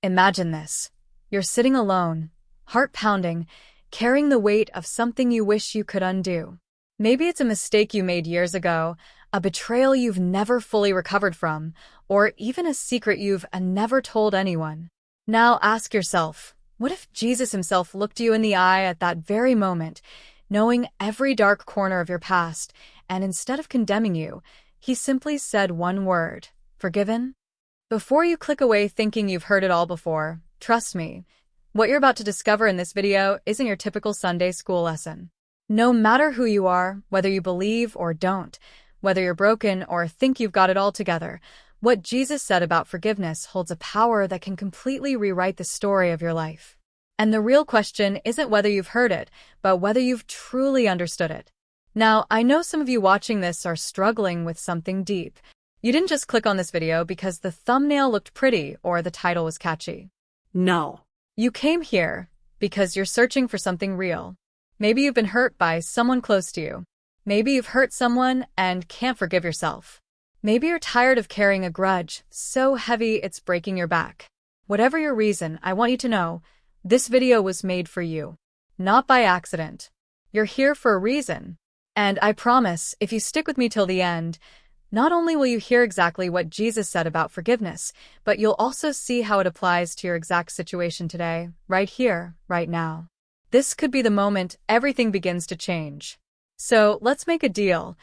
Imagine this. You're sitting alone, heart pounding, carrying the weight of something you wish you could undo. Maybe it's a mistake you made years ago, a betrayal you've never fully recovered from, or even a secret you've never told anyone. Now ask yourself, what if Jesus himself looked you in the eye at that very moment, knowing every dark corner of your past, and instead of condemning you, he simply said one word, forgiven? Before you click away thinking you've heard it all before, trust me, what you're about to discover in this video isn't your typical Sunday school lesson. No matter who you are, whether you believe or don't, whether you're broken or think you've got it all together, what Jesus said about forgiveness holds a power that can completely rewrite the story of your life. And the real question isn't whether you've heard it, but whether you've truly understood it. Now, I know some of you watching this are struggling with something deep. You didn't just click on this video because the thumbnail looked pretty or the title was catchy. No. You came here because you're searching for something real. Maybe you've been hurt by someone close to you. Maybe you've hurt someone and can't forgive yourself. Maybe you're tired of carrying a grudge so heavy it's breaking your back. Whatever your reason, I want you to know, this video was made for you. Not by accident. You're here for a reason. And I promise, if you stick with me till the end, not only will you hear exactly what Jesus said about forgiveness, but you'll also see how it applies to your exact situation today, right here, right now. This could be the moment everything begins to change. So let's make a deal.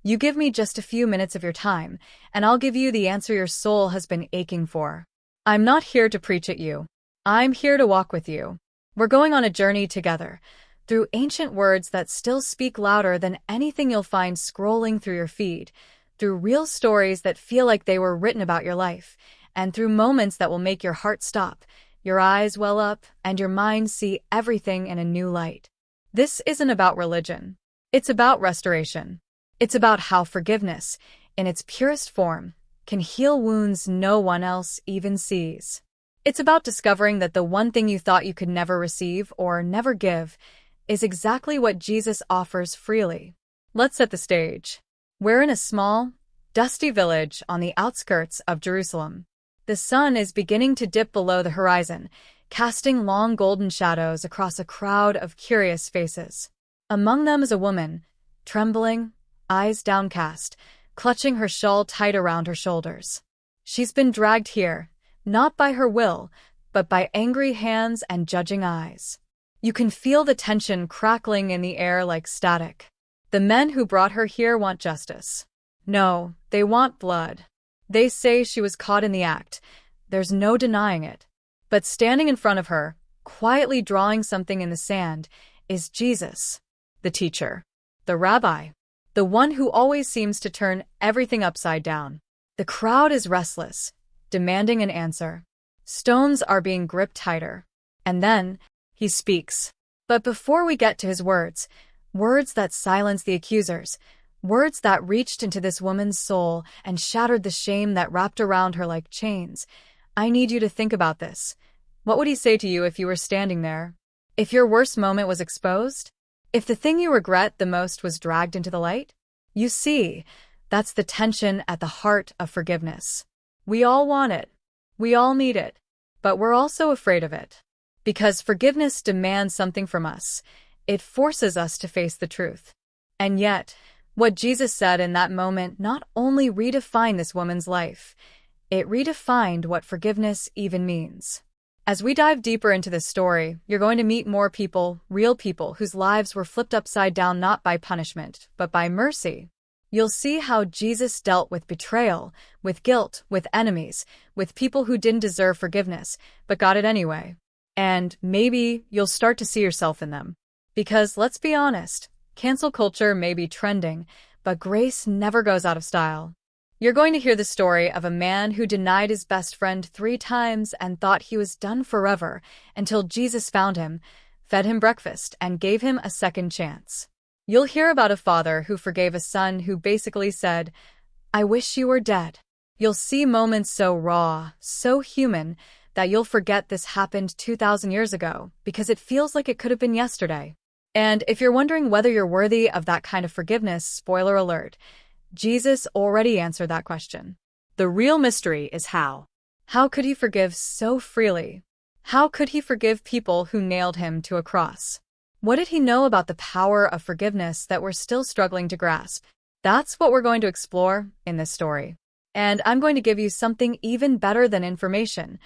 You give me just a few minutes of your time, and I'll give you the answer your soul has been aching for. I'm not here to preach at you. I'm here to walk with you. We're going on a journey together, through ancient words that still speak louder than anything you'll find scrolling through your feed, through real stories that feel like they were written about your life, and through moments that will make your heart stop, your eyes well up, and your mind see everything in a new light. This isn't about religion. It's about restoration. It's about how forgiveness, in its purest form, can heal wounds no one else even sees. It's about discovering that the one thing you thought you could never receive or never give is exactly what Jesus offers freely. Let's set the stage. We're in a small, dusty village on the outskirts of Jerusalem. The sun is beginning to dip below the horizon, casting long golden shadows across a crowd of curious faces. Among them is a woman, trembling, eyes downcast, clutching her shawl tight around her shoulders. She's been dragged here, not by her will, but by angry hands and judging eyes. You can feel the tension crackling in the air like static. The men who brought her here want justice. No, they want blood. They say she was caught in the act. There's no denying it. But standing in front of her, quietly drawing something in the sand, is Jesus, the teacher, the rabbi, the one who always seems to turn everything upside down. The crowd is restless, demanding an answer. Stones are being gripped tighter. And then, he speaks. But before we get to his words that silence the accusers, words that reached into this woman's soul and shattered the shame that wrapped around her like chains, I need you to think about this. What would he say to you if you were standing there? If your worst moment was exposed? If the thing you regret the most was dragged into the light? You see, that's the tension at the heart of forgiveness. We all want it. We all need it. But we're also afraid of it. Because forgiveness demands something from us. It forces us to face the truth. And yet, what Jesus said in that moment not only redefined this woman's life, it redefined what forgiveness even means. As we dive deeper into this story, you're going to meet more people, real people, whose lives were flipped upside down not by punishment, but by mercy. You'll see how Jesus dealt with betrayal, with guilt, with enemies, with people who didn't deserve forgiveness, but got it anyway. And maybe you'll start to see yourself in them. Because let's be honest, cancel culture may be trending, but grace never goes out of style. You're going to hear the story of a man who denied his best friend 3 times and thought he was done forever until Jesus found him, fed him breakfast, and gave him a second chance. You'll hear about a father who forgave a son who basically said, "I wish you were dead." You'll see moments so raw, so human, that you'll forget this happened 2,000 years ago because it feels like it could have been yesterday. And if you're wondering whether you're worthy of that kind of forgiveness, spoiler alert, Jesus already answered that question. The real mystery is how. How could he forgive so freely? How could he forgive people who nailed him to a cross? What did he know about the power of forgiveness that we're still struggling to grasp? That's what we're going to explore in this story. And I'm going to give you something even better than information.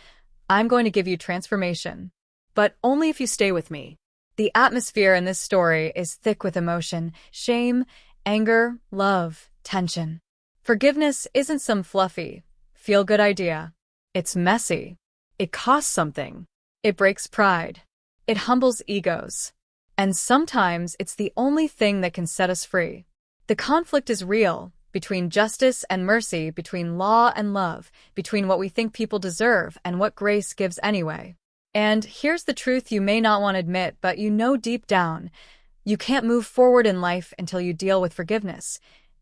I'm going to give you transformation. But only if you stay with me. The atmosphere in this story is thick with emotion, shame, anger, love, tension. Forgiveness isn't some fluffy, feel-good idea. It's messy. It costs something. It breaks pride. It humbles egos. And sometimes it's the only thing that can set us free. The conflict is real, between justice and mercy, between law and love, between what we think people deserve and what grace gives anyway. And here's the truth you may not want to admit, but you know deep down, you can't move forward in life until you deal with forgiveness,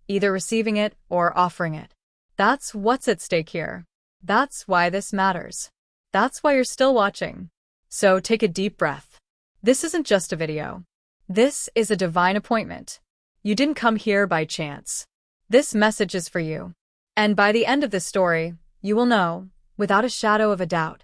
either receiving it or offering it. That's what's at stake here. That's why this matters. That's why you're still watching. So take a deep breath. This isn't just a video. This is a divine appointment. You didn't come here by chance. This message is for you. And by the end of this story, you will know, without a shadow of a doubt,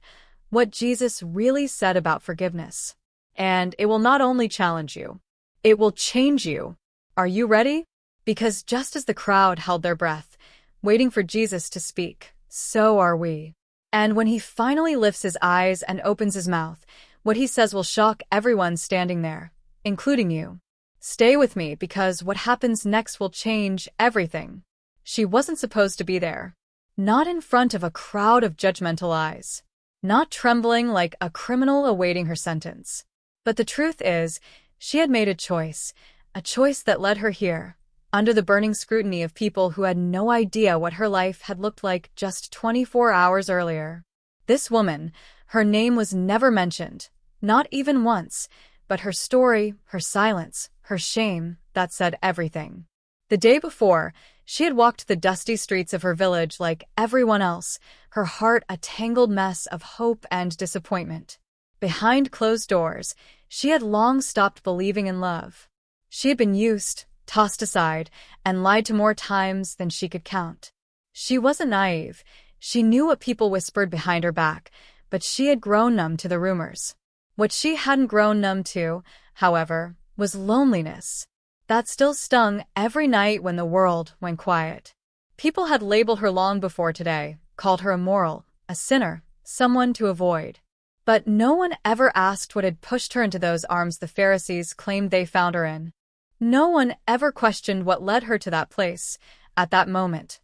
what Jesus really said about forgiveness. And it will not only challenge you, it will change you. Are you ready? Because just as the crowd held their breath, waiting for Jesus to speak, so are we. And when he finally lifts his eyes and opens his mouth, what he says will shock everyone standing there, including you. Stay with me because what happens next will change everything. She wasn't supposed to be there. Not in front of a crowd of judgmental eyes. Not trembling like a criminal awaiting her sentence. But the truth is, she had made a choice that led her here, under the burning scrutiny of people who had no idea what her life had looked like just 24 hours earlier. This woman, her name was never mentioned, not even once, but her story, her silence, her shame, that said everything. The day before, she had walked the dusty streets of her village like everyone else, her heart a tangled mess of hope and disappointment. Behind closed doors, she had long stopped believing in love. She had been used, tossed aside, and lied to more times than she could count. She wasn't naive. She knew what people whispered behind her back, but she had grown numb to the rumors. What she hadn't grown numb to, however, was loneliness. That still stung every night when the world went quiet. People had labeled her long before today, called her immoral, a sinner, someone to avoid. But no one ever asked what had pushed her into those arms the Pharisees claimed they found her in. No one ever questioned what led her to that place, at that moment,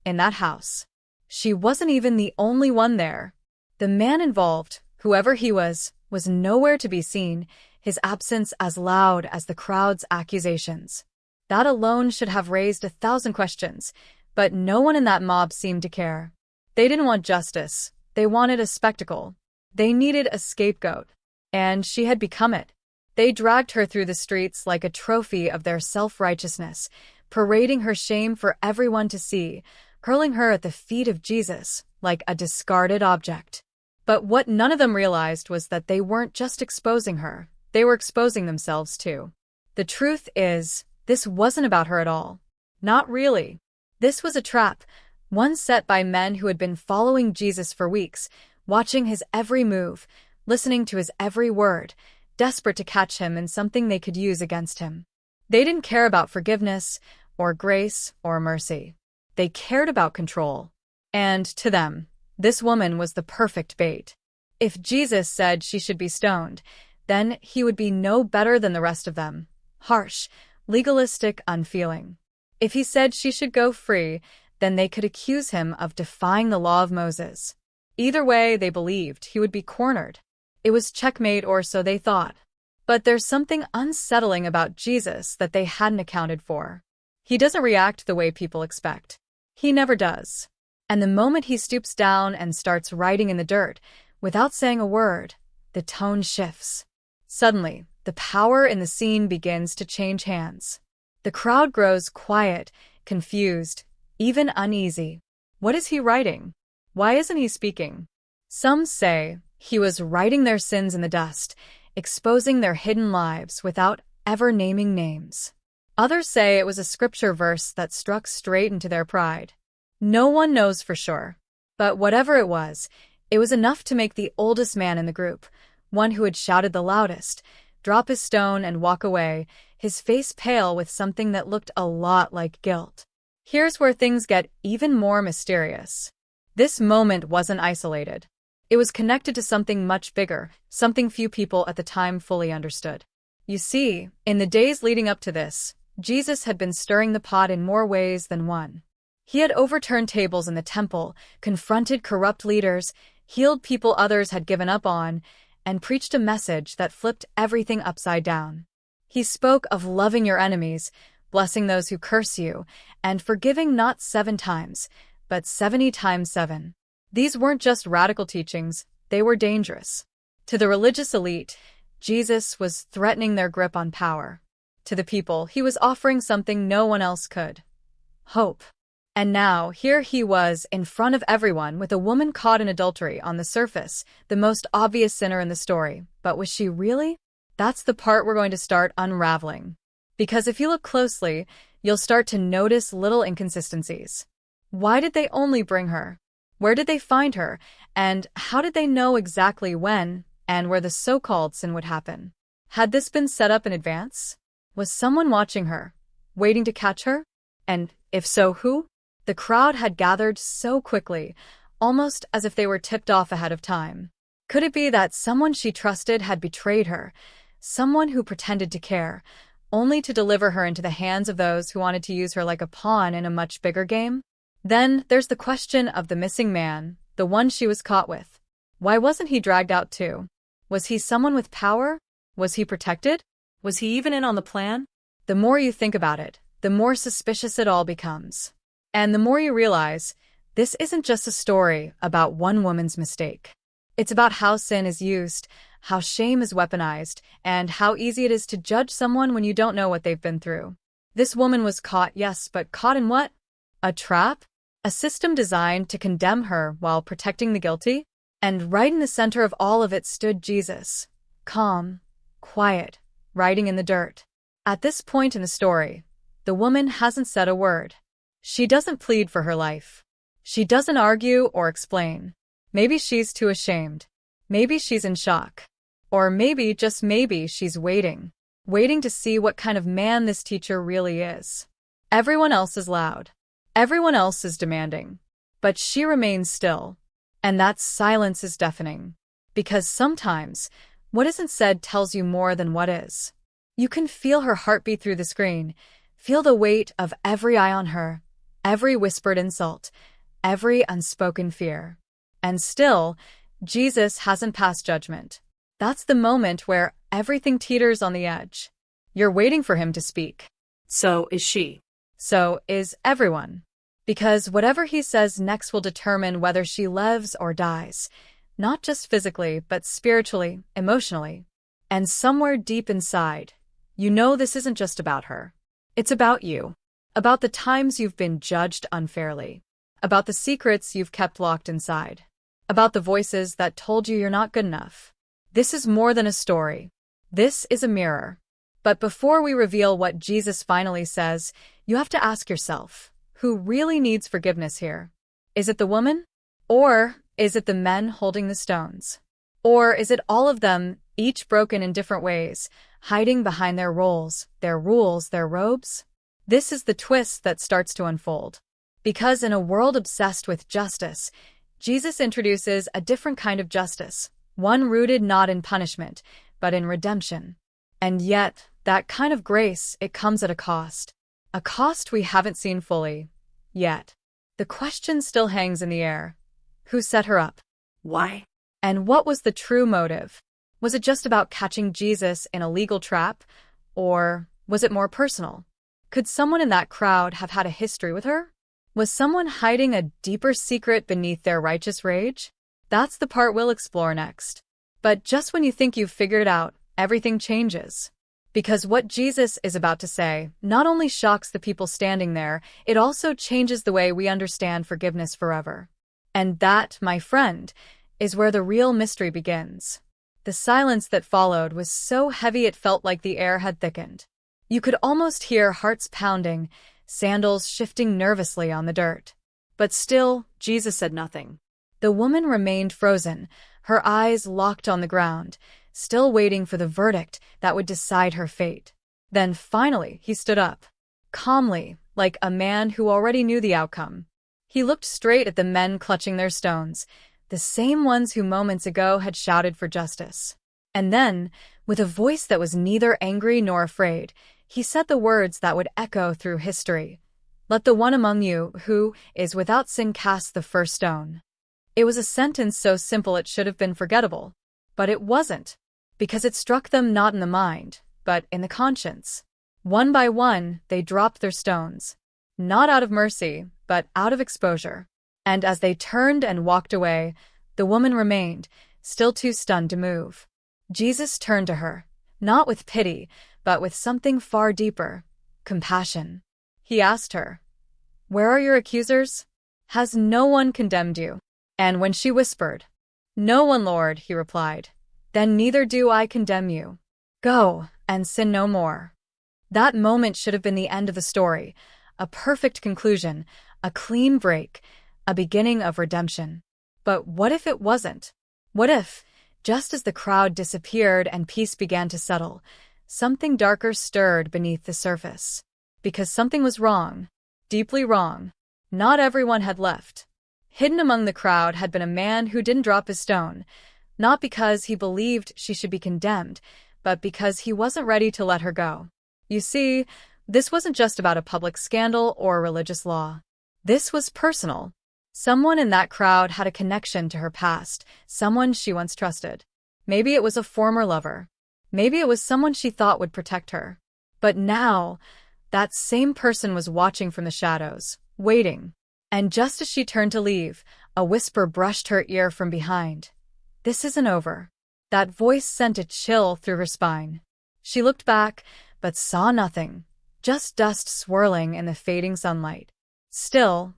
in that house. She wasn't even the only one there. The man involved, whoever he was nowhere to be seen, his absence as loud as the crowd's accusations. That alone should have raised 1,000 questions, but no one in that mob seemed to care. They didn't want justice. They wanted a spectacle. They needed a scapegoat. And she had become it. They dragged her through the streets like a trophy of their self-righteousness, parading her shame for everyone to see, hurling her at the feet of Jesus like a discarded object. But what none of them realized was that they weren't just exposing her. They were exposing themselves too. The truth is, this wasn't about her at all. Not really. This was a trap, one set by men who had been following Jesus for weeks, watching his every move, listening to his every word, desperate to catch him in something they could use against him. They didn't care about forgiveness, or grace, or mercy. They cared about control. And to them, this woman was the perfect bait. If Jesus said she should be stoned, then he would be no better than the rest of them. Harsh, legalistic, unfeeling. If he said she should go free, then they could accuse him of defying the law of Moses. Either way, they believed he would be cornered. It was checkmate, or so they thought. But there's something unsettling about Jesus that they hadn't accounted for. He doesn't react the way people expect. He never does. And the moment he stoops down and starts writing in the dirt, without saying a word, the tone shifts. Suddenly, the power in the scene begins to change hands. The crowd grows quiet, confused, even uneasy. What is he writing? Why isn't he speaking? Some say he was writing their sins in the dust, exposing their hidden lives without ever naming names. Others say it was a scripture verse that struck straight into their pride. No one knows for sure. But whatever it was enough to make the oldest man in the group, one who had shouted the loudest, drop his stone and walk away, his face pale with something that looked a lot like guilt. Here's where things get even more mysterious. This moment wasn't isolated. It was connected to something much bigger, something few people at the time fully understood. You see, in the days leading up to this, Jesus had been stirring the pot in more ways than one. He had overturned tables in the temple, confronted corrupt leaders, healed people others had given up on, and preached a message that flipped everything upside down. He spoke of loving your enemies, blessing those who curse you, and forgiving not 7 times, but 70 times 7. These weren't just radical teachings, they were dangerous. To the religious elite, Jesus was threatening their grip on power. To the people, he was offering something no one else could: hope. And now, here he was, in front of everyone, with a woman caught in adultery on the surface, the most obvious sinner in the story. But was she really? That's the part we're going to start unraveling. Because if you look closely, you'll start to notice little inconsistencies. Why did they only bring her? Where did they find her? And how did they know exactly when and where the so-called sin would happen? Had this been set up in advance? Was someone watching her, waiting to catch her? And if so, who? The crowd had gathered so quickly, almost as if they were tipped off ahead of time. Could it be that someone she trusted had betrayed her, someone who pretended to care, only to deliver her into the hands of those who wanted to use her like a pawn in a much bigger game? Then there's the question of the missing man, the one she was caught with. Why wasn't he dragged out too? Was he someone with power? Was he protected? Was he even in on the plan? The more you think about it, the more suspicious it all becomes. And the more you realize, this isn't just a story about one woman's mistake. It's about how sin is used, how shame is weaponized, and how easy it is to judge someone when you don't know what they've been through. This woman was caught, yes, but caught in what? A trap? A system designed to condemn her while protecting the guilty? And right in the center of all of it stood Jesus, calm, quiet, writing in the dirt. At this point in the story, the woman hasn't said a word. She doesn't plead for her life. She doesn't argue or explain. Maybe she's too ashamed. Maybe she's in shock. Or maybe, just maybe, she's waiting to see what kind of man this teacher really is. Everyone else is loud. Everyone else is demanding. But she remains still. And that silence is deafening. Because sometimes, what isn't said tells you more than what is. You can feel her heartbeat through the screen, feel the weight of every eye on her, every whispered insult, every unspoken fear. And still, Jesus hasn't passed judgment. That's the moment where everything teeters on the edge. You're waiting for him to speak. So is she. So is everyone. Because whatever he says next will determine whether she lives or dies, not just physically, but spiritually, emotionally. And somewhere deep inside, you know this isn't just about her. It's about you. About the times you've been judged unfairly. About the secrets you've kept locked inside. About the voices that told you you're not good enough. This is more than a story. This is a mirror. But before we reveal what Jesus finally says, you have to ask yourself, who really needs forgiveness here? Is it the woman? Or is it the men holding the stones? Or is it all of them, each broken in different ways, hiding behind their roles, their rules, their robes? This is the twist that starts to unfold. Because in a world obsessed with justice, Jesus introduces a different kind of justice, one rooted not in punishment, but in redemption. And yet, that kind of grace, it comes at a cost we haven't seen fully yet. The question still hangs in the air. Who set her up? Why? And what was the true motive? Was it just about catching Jesus in a legal trap? Or was it more personal? Could someone in that crowd have had a history with her? Was someone hiding a deeper secret beneath their righteous rage? That's the part we'll explore next. But just when you think you've figured it out, everything changes. Because what Jesus is about to say not only shocks the people standing there, it also changes the way we understand forgiveness forever. And that, my friend, is where the real mystery begins. The silence that followed was so heavy it felt like the air had thickened. You could almost hear hearts pounding, sandals shifting nervously on the dirt. But still, Jesus said nothing. The woman remained frozen, her eyes locked on the ground, still waiting for the verdict that would decide her fate. Then finally he stood up, calmly, like a man who already knew the outcome. He looked straight at the men clutching their stones, the same ones who moments ago had shouted for justice. And then, with a voice that was neither angry nor afraid, he said the words that would echo through history. "Let the one among you who is without sin cast the first stone." It was a sentence so simple it should have been forgettable. But it wasn't, because it struck them not in the mind, but in the conscience. One by one, they dropped their stones. Not out of mercy, but out of exposure. And as they turned and walked away, the woman remained, still too stunned to move. Jesus turned to her, not with pity, but with something far deeper, compassion. He asked her, "Where are your accusers? Has no one condemned you?" And when she whispered, "No one, Lord," he replied, "then neither do I condemn you. Go and sin no more." That moment should have been the end of the story, a perfect conclusion, a clean break, a beginning of redemption. But what if it wasn't? What if, just as the crowd disappeared and peace began to settle, something darker stirred beneath the surface? Because something was wrong, deeply wrong. Not everyone had left. Hidden among the crowd had been a man who didn't drop his stone, not because he believed she should be condemned, but because he wasn't ready to let her go. You see, this wasn't just about a public scandal or a religious law. This was personal. Someone in that crowd had a connection to her past, someone she once trusted. Maybe it was a former lover. Maybe it was someone she thought would protect her. But now, that same person was watching from the shadows, waiting. And just as she turned to leave, a whisper brushed her ear from behind. "This isn't over." That voice sent a chill through her spine. She looked back, but saw nothing, just dust swirling in the fading sunlight. Still,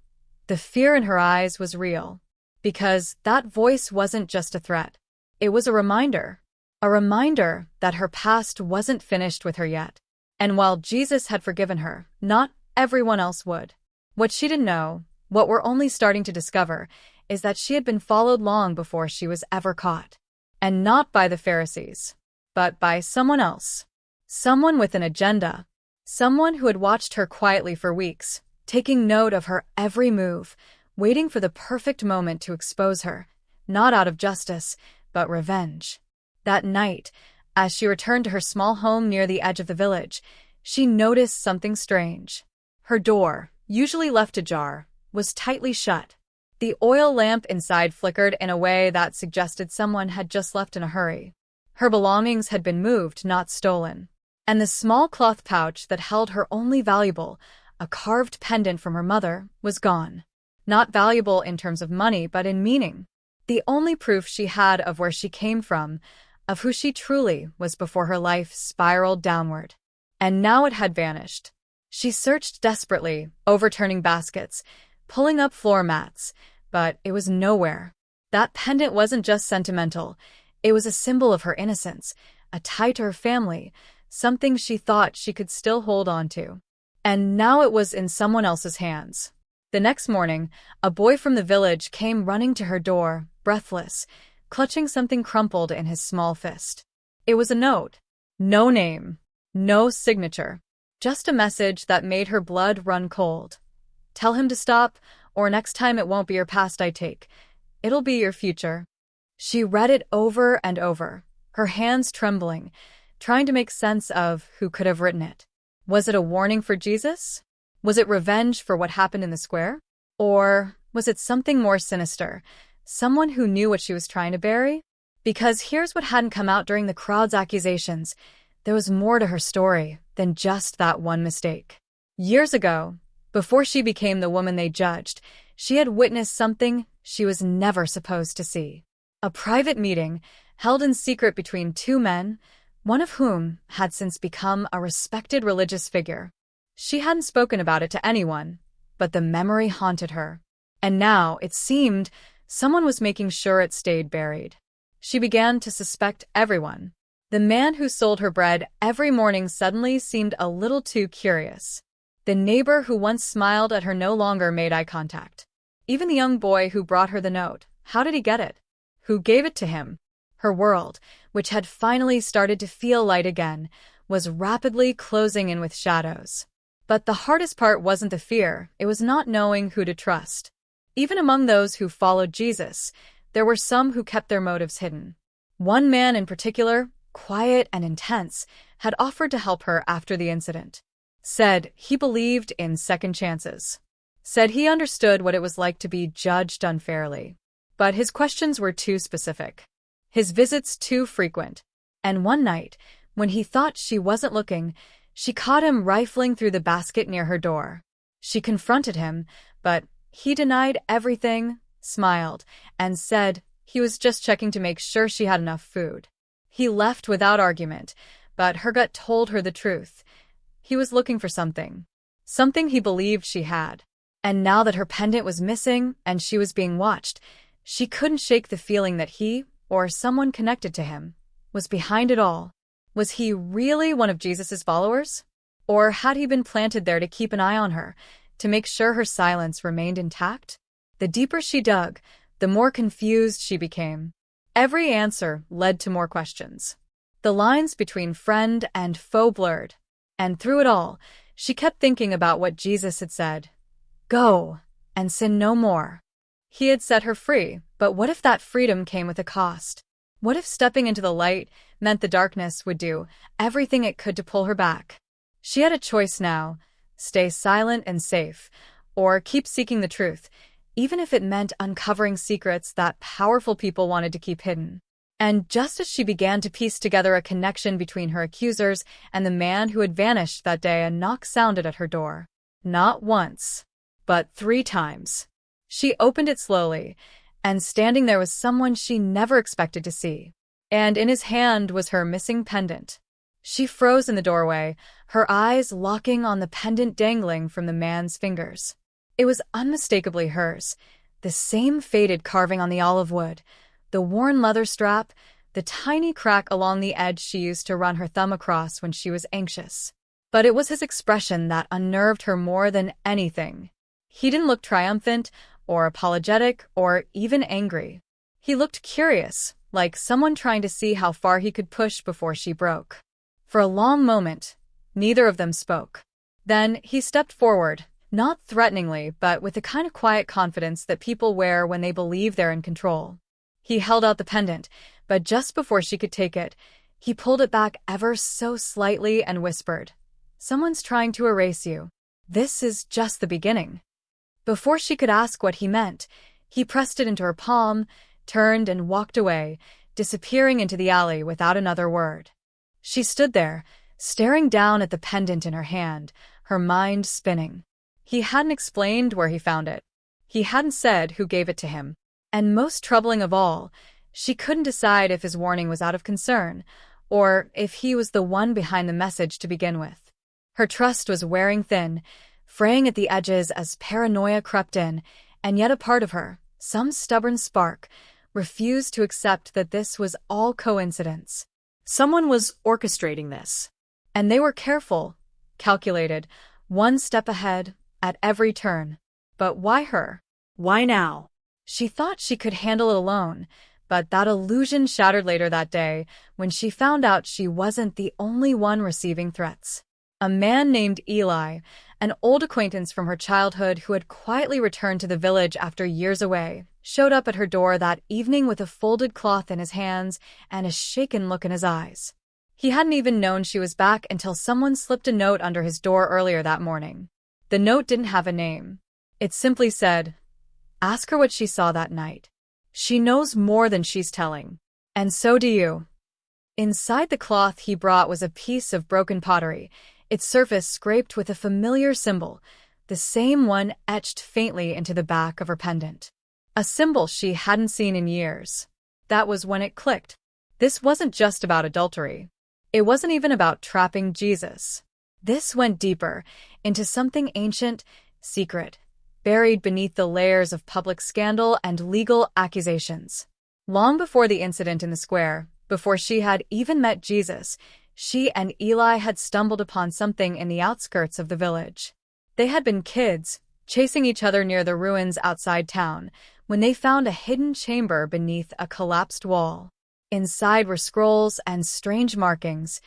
the fear in her eyes was real, because that voice wasn't just a threat. It was a reminder that her past wasn't finished with her yet. And while Jesus had forgiven her, not everyone else would. What she didn't know, what we're only starting to discover, is that she had been followed long before she was ever caught. And not by the Pharisees, but by someone else. Someone with an agenda. Someone who had watched her quietly for weeks, taking note of her every move, waiting for the perfect moment to expose her, not out of justice, but revenge. That night, as she returned to her small home near the edge of the village, she noticed something strange. Her door, usually left ajar, was tightly shut. The oil lamp inside flickered in a way that suggested someone had just left in a hurry. Her belongings had been moved, not stolen. And the small cloth pouch that held her only valuable, a carved pendant from her mother, was gone. Not valuable in terms of money, but in meaning. The only proof she had of where she came from, of who she truly was before her life spiraled downward. And now it had vanished. She searched desperately, overturning baskets, pulling up floor mats, but it was nowhere. That pendant wasn't just sentimental. It was a symbol of her innocence, a tie to her family, something she thought she could still hold on to. And now it was in someone else's hands. The next morning, a boy from the village came running to her door, breathless, clutching something crumpled in his small fist. It was a note. No name. No signature. Just a message that made her blood run cold. "Tell him to stop, or next time it won't be your past I take. It'll be your future." She read it over and over, her hands trembling, trying to make sense of who could have written it. Was it a warning for Jesus? Was it revenge for what happened in the square? Or was it something more sinister, someone who knew what she was trying to bury? Because here's what hadn't come out during the crowd's accusations. There was more to her story than just that one mistake. Years ago, before she became the woman they judged, she had witnessed something she was never supposed to see. A private meeting held in secret between two men, one of whom had since become a respected religious figure. She hadn't spoken about it to anyone, but the memory haunted her. And now, it seemed, someone was making sure it stayed buried. She began to suspect everyone. The man who sold her bread every morning suddenly seemed a little too curious. The neighbor who once smiled at her no longer made eye contact. Even the young boy who brought her the note How did he get it? Who gave it to him? Her world, which had finally started to feel light again, was rapidly closing in with shadows. But the hardest part wasn't the fear, it was not knowing who to trust. Even among those who followed Jesus, there were some who kept their motives hidden. One man in particular, quiet and intense, had offered to help her after the incident. Said he believed in second chances. Said he understood what it was like to be judged unfairly. But his questions were too specific. His visits too frequent. And one night, when he thought she wasn't looking, she caught him rifling through the basket near her door. She confronted him, but he denied everything, smiled, and said he was just checking to make sure she had enough food. He left without argument, but her gut told her the truth. He was looking for something. Something he believed she had. And now that her pendant was missing and she was being watched, she couldn't shake the feeling that he, or someone connected to him, was behind it all. Was he really one of Jesus' followers? Or had he been planted there to keep an eye on her, to make sure her silence remained intact? The deeper she dug, the more confused she became. Every answer led to more questions. The lines between friend and foe blurred. And through it all, she kept thinking about what Jesus had said. Go, and sin no more. He had set her free, but what if that freedom came with a cost? What if stepping into the light meant the darkness would do everything it could to pull her back? She had a choice now: stay silent and safe, or keep seeking the truth, even if it meant uncovering secrets that powerful people wanted to keep hidden. And just as she began to piece together a connection between her accusers and the man who had vanished that day, a knock sounded at her door. Not once, but 3 times. She opened it slowly, and standing there was someone she never expected to see. And in his hand was her missing pendant. She froze in the doorway, her eyes locking on the pendant dangling from the man's fingers. It was unmistakably hers, the same faded carving on the olive wood, the worn leather strap, the tiny crack along the edge she used to run her thumb across when she was anxious. But it was his expression that unnerved her more than anything. He didn't look triumphant, or apologetic, or even angry. He looked curious, like someone trying to see how far he could push before she broke. For a long moment, neither of them spoke. Then he stepped forward, not threateningly, but with the kind of quiet confidence that people wear when they believe they're in control. He held out the pendant, but just before she could take it, he pulled it back ever so slightly and whispered, "Someone's trying to erase you. This is just the beginning." Before she could ask what he meant, he pressed it into her palm, turned and walked away, disappearing into the alley without another word. She stood there, staring down at the pendant in her hand, her mind spinning. He hadn't explained where he found it. He hadn't said who gave it to him. And most troubling of all, she couldn't decide if his warning was out of concern, or if he was the one behind the message to begin with. Her trust was wearing thin, fraying at the edges as paranoia crept in, and yet a part of her, some stubborn spark, refused to accept that this was all coincidence. Someone was orchestrating this. And they were careful, calculated, one step ahead, at every turn. But why her? Why now? She thought she could handle it alone, but that illusion shattered later that day when she found out she wasn't the only one receiving threats. A man named Eli, an old acquaintance from her childhood who had quietly returned to the village after years away, showed up at her door that evening with a folded cloth in his hands and a shaken look in his eyes. He hadn't even known she was back until someone slipped a note under his door earlier that morning. The note didn't have a name. It simply said, "Ask her what she saw that night. She knows more than she's telling. And so do you." Inside the cloth he brought was a piece of broken pottery, its surface scraped with a familiar symbol, the same one etched faintly into the back of her pendant. A symbol she hadn't seen in years. That was when it clicked. This wasn't just about adultery. It wasn't even about trapping Jesus. This went deeper, into something ancient, secret, buried beneath the layers of public scandal and legal accusations. Long before the incident in the square, before she had even met Jesus, she and Eli had stumbled upon something in the outskirts of the village. They had been kids, chasing each other near the ruins outside town, when they found a hidden chamber beneath a collapsed wall. Inside were scrolls and strange markings,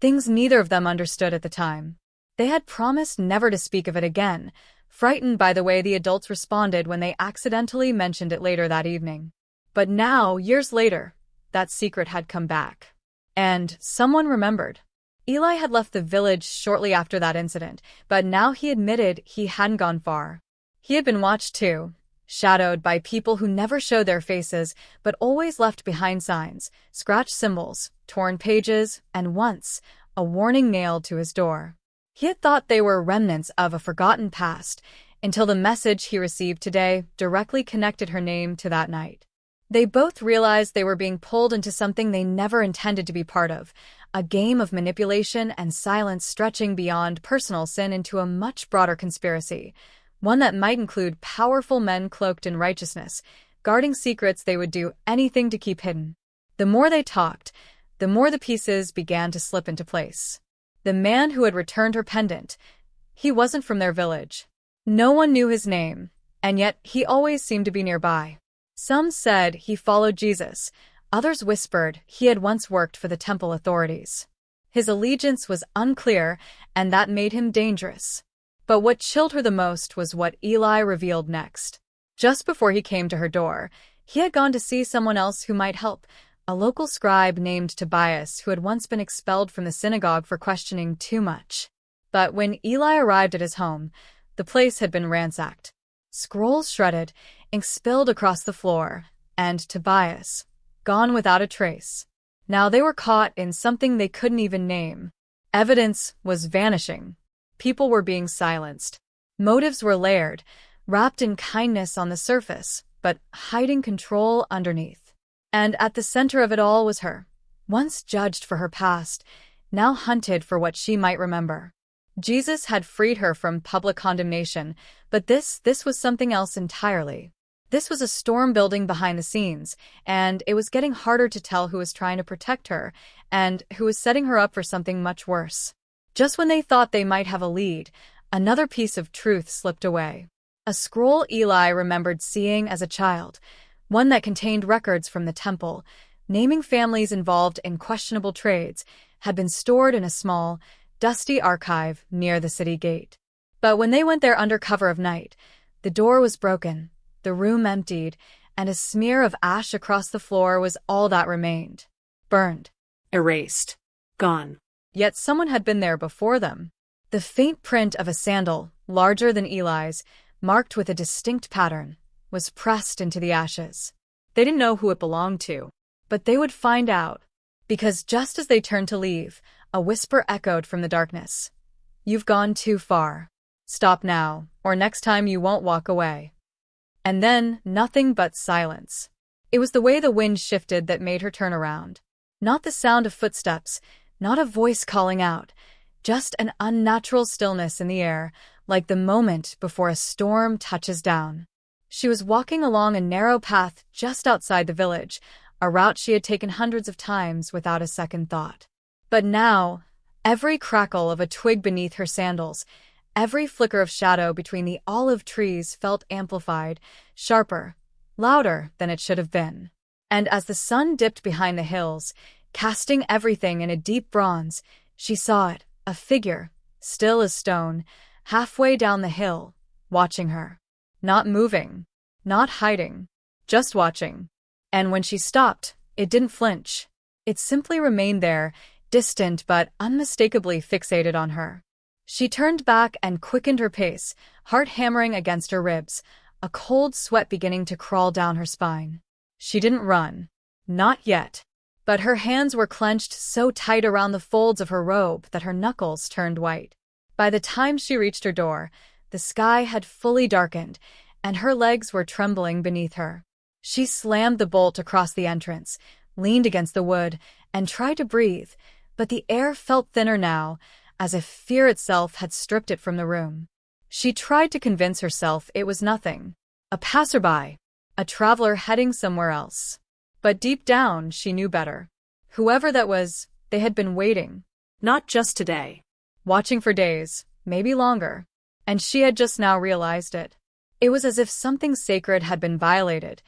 things neither of them understood at the time. They had promised never to speak of it again, frightened by the way the adults responded when they accidentally mentioned it later that evening. But now, years later, that secret had come back. And someone remembered. Eli had left the village shortly after that incident, but now he admitted he hadn't gone far. He had been watched too, shadowed by people who never showed their faces but always left behind signs, scratched symbols, torn pages, and once, a warning nailed to his door. He had thought they were remnants of a forgotten past, until the message he received today directly connected her name to that night. They both realized they were being pulled into something they never intended to be part of, a game of manipulation and silence stretching beyond personal sin into a much broader conspiracy, one that might include powerful men cloaked in righteousness, guarding secrets they would do anything to keep hidden. The more they talked, the more the pieces began to slip into place. The man who had returned her pendant, he wasn't from their village. No one knew his name, and yet he always seemed to be nearby. Some said he followed Jesus, others whispered he had once worked for the temple authorities. His allegiance was unclear, and that made him dangerous. But what chilled her the most was what Eli revealed next. Just before he came to her door, he had gone to see someone else who might help, a local scribe named Tobias who had once been expelled from the synagogue for questioning too much. But when Eli arrived at his home, the place had been ransacked. Scrolls shredded, ink spilled across the floor, and Tobias, gone without a trace. Now they were caught in something they couldn't even name. Evidence was vanishing. People were being silenced. Motives were layered, wrapped in kindness on the surface, but hiding control underneath. And at the center of it all was her, once judged for her past, now hunted for what she might remember. Jesus had freed her from public condemnation, but this was something else entirely. This was a storm building behind the scenes, and it was getting harder to tell who was trying to protect her and who was setting her up for something much worse. Just when they thought they might have a lead, another piece of truth slipped away. A scroll Eli remembered seeing as a child, one that contained records from the temple, naming families involved in questionable trades, had been stored in a small, dusty archive near the city gate. But when they went there under cover of night, the door was broken, the room emptied, and a smear of ash across the floor was all that remained. Burned. Erased. Gone. Yet someone had been there before them. The faint print of a sandal, larger than Eli's, marked with a distinct pattern, was pressed into the ashes. They didn't know who it belonged to, but they would find out. Because just as they turned to leave, a whisper echoed from the darkness. "You've gone too far. Stop now, or next time you won't walk away." And then, nothing but silence. It was the way the wind shifted that made her turn around. Not the sound of footsteps, not a voice calling out, just an unnatural stillness in the air, like the moment before a storm touches down. She was walking along a narrow path just outside the village, a route she had taken hundreds of times without a second thought. But now, every crackle of a twig beneath her sandals, every flicker of shadow between the olive trees felt amplified, sharper, louder than it should have been. And as the sun dipped behind the hills, casting everything in a deep bronze, she saw it, a figure, still as stone, halfway down the hill, watching her. Not moving, not hiding, just watching. And when she stopped, it didn't flinch. It simply remained there, distant but unmistakably fixated on her. She turned back and quickened her pace, heart hammering against her ribs, a cold sweat beginning to crawl down her spine. She didn't run. Not yet. But her hands were clenched so tight around the folds of her robe that her knuckles turned white. By the time she reached her door, the sky had fully darkened, and her legs were trembling beneath her. She slammed the bolt across the entrance, leaned against the wood, and tried to breathe, but the air felt thinner now, as if fear itself had stripped it from the room. She tried to convince herself it was nothing. A passerby. A traveler heading somewhere else. But deep down, she knew better. Whoever that was, they had been waiting. Not just today. Watching for days, maybe longer. And she had just now realized it. It was as if something sacred had been violated.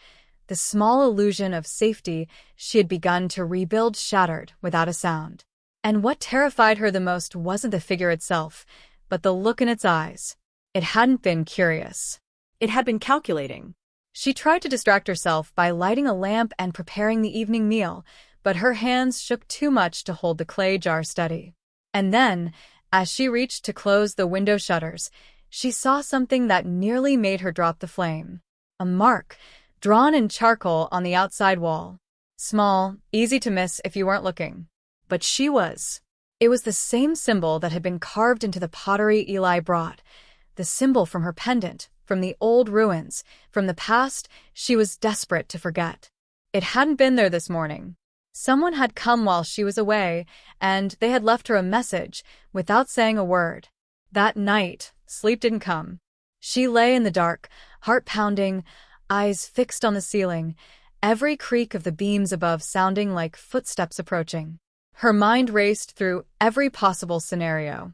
The small illusion of safety she had begun to rebuild shattered without a sound. And what terrified her the most wasn't the figure itself, but the look in its eyes. It hadn't been curious. It had been calculating. She tried to distract herself by lighting a lamp and preparing the evening meal, but her hands shook too much to hold the clay jar steady. And then, as she reached to close the window shutters, she saw something that nearly made her drop the flame. A mark, drawn in charcoal on the outside wall. Small, easy to miss if you weren't looking. But she was. It was the same symbol that had been carved into the pottery Eli brought. The symbol from her pendant, from the old ruins, from the past she was desperate to forget. It hadn't been there this morning. Someone had come while she was away, and they had left her a message, without saying a word. That night, sleep didn't come. She lay in the dark, heart pounding, eyes fixed on the ceiling, every creak of the beams above sounding like footsteps approaching. Her mind raced through every possible scenario.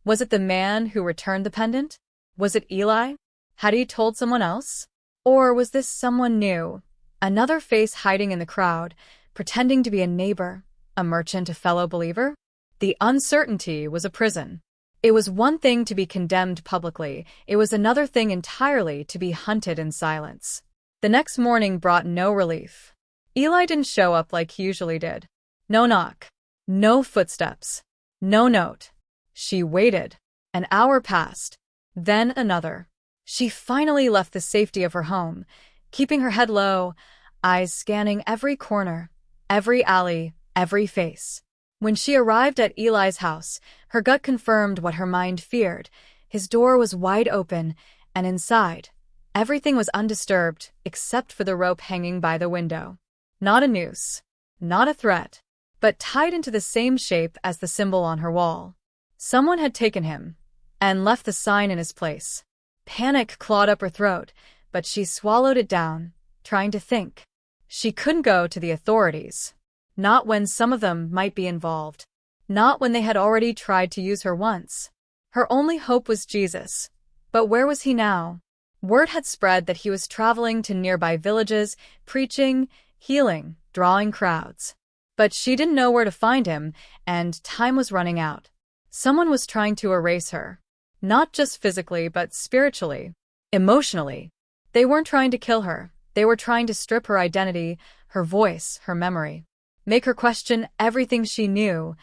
Was it the man who returned the pendant? Was it Eli? Had he told someone else? Or was this someone new, another face hiding in the crowd, pretending to be a neighbor, a merchant, a fellow believer? The uncertainty was a prison. It was one thing to be condemned publicly, it was another thing entirely to be hunted in silence. The next morning brought no relief. Eli didn't show up like he usually did. No knock. No footsteps. No note. She waited. An hour passed. Then another. She finally left the safety of her home, keeping her head low, eyes scanning every corner, every alley, every face. When she arrived at Eli's house, her gut confirmed what her mind feared. His door was wide open, and inside, everything was undisturbed except for the rope hanging by the window. Not a noose, not a threat, but tied into the same shape as the symbol on her wall. Someone had taken him and left the sign in his place. Panic clawed up her throat, but she swallowed it down, trying to think. She couldn't go to the authorities. Not when some of them might be involved. Not when they had already tried to use her once. Her only hope was Jesus. But where was he now? Word had spread that he was traveling to nearby villages, preaching, healing, drawing crowds. But she didn't know where to find him, and time was running out. Someone was trying to erase her. Not just physically, but spiritually, emotionally. They weren't trying to kill her. They were trying to strip her identity, her voice, her memory. Make her question everything she knew,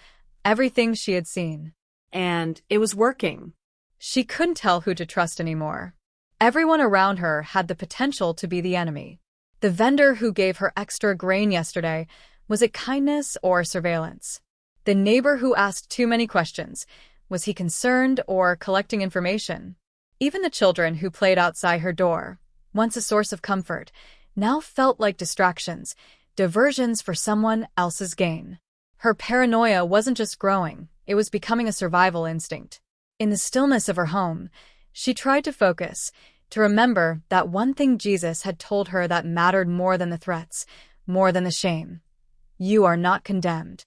everything she had seen. And it was working. She couldn't tell who to trust anymore. Everyone around her had the potential to be the enemy. The vendor who gave her extra grain yesterday, was it kindness or surveillance? The neighbor who asked too many questions, was he concerned or collecting information? Even the children who played outside her door, once a source of comfort, now felt like distractions, diversions for someone else's gain. Her paranoia wasn't just growing, it was becoming a survival instinct. In the stillness of her home, she tried to focus, to remember that one thing Jesus had told her that mattered more than the threats, more than the shame. You are not condemned.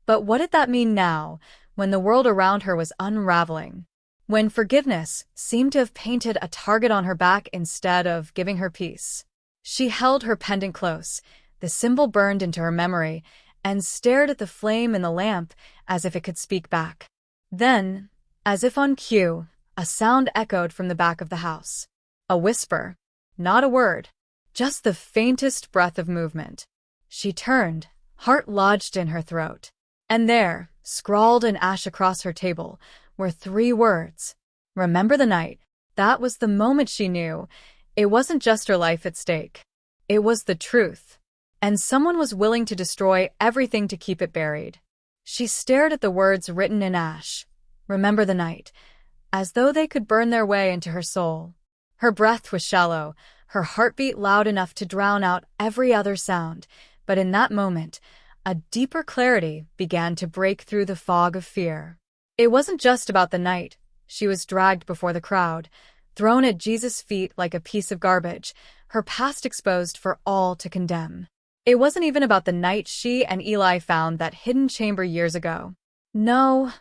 But what did that mean now, when the world around her was unraveling? When forgiveness seemed to have painted a target on her back instead of giving her peace? She held her pendant close, the symbol burned into her memory, and stared at the flame in the lamp as if it could speak back. Then, as if on cue, a sound echoed from the back of the house. A whisper. Not a word. Just the faintest breath of movement. She turned, heart lodged in her throat. And there, scrawled in ash across her table, were 3 words. Remember the night. That was the moment she knew. It wasn't just her life at stake. It was the truth. And someone was willing to destroy everything to keep it buried. She stared at the words written in ash. Remember the night. As though they could burn their way into her soul. Her breath was shallow, her heartbeat loud enough to drown out every other sound, but in that moment, a deeper clarity began to break through the fog of fear. It wasn't just about the night. She was dragged before the crowd, thrown at Jesus' feet like a piece of garbage, her past exposed for all to condemn. It wasn't even about the night she and Eli found that hidden chamber years ago. No,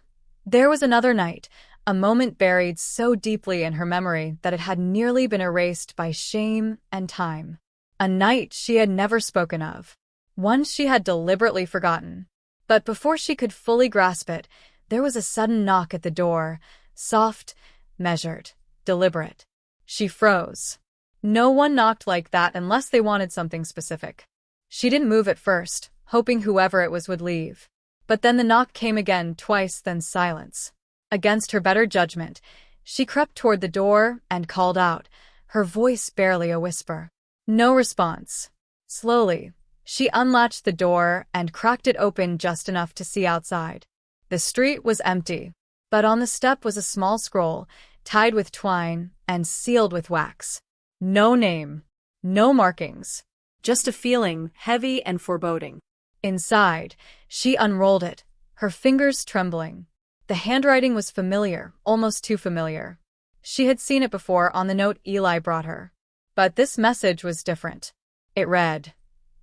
there was another night, A moment buried so deeply in her memory that it had nearly been erased by shame and time. A night she had never spoken of. One she had deliberately forgotten. But before she could fully grasp it, there was a sudden knock at the door, soft, measured, deliberate. She froze. No one knocked like that unless they wanted something specific. She didn't move at first, hoping whoever it was would leave. But then the knock came again, twice, then silence. Against her better judgment, she crept toward the door and called out, her voice barely a whisper. No response. Slowly, she unlatched the door and cracked it open just enough to see outside. The street was empty, but on the step was a small scroll, tied with twine and sealed with wax. No name, no markings. Just a feeling, heavy and foreboding. Inside, she unrolled it, her fingers trembling. The handwriting was familiar, almost too familiar. She had seen it before on the note Eli brought her. But this message was different. It read,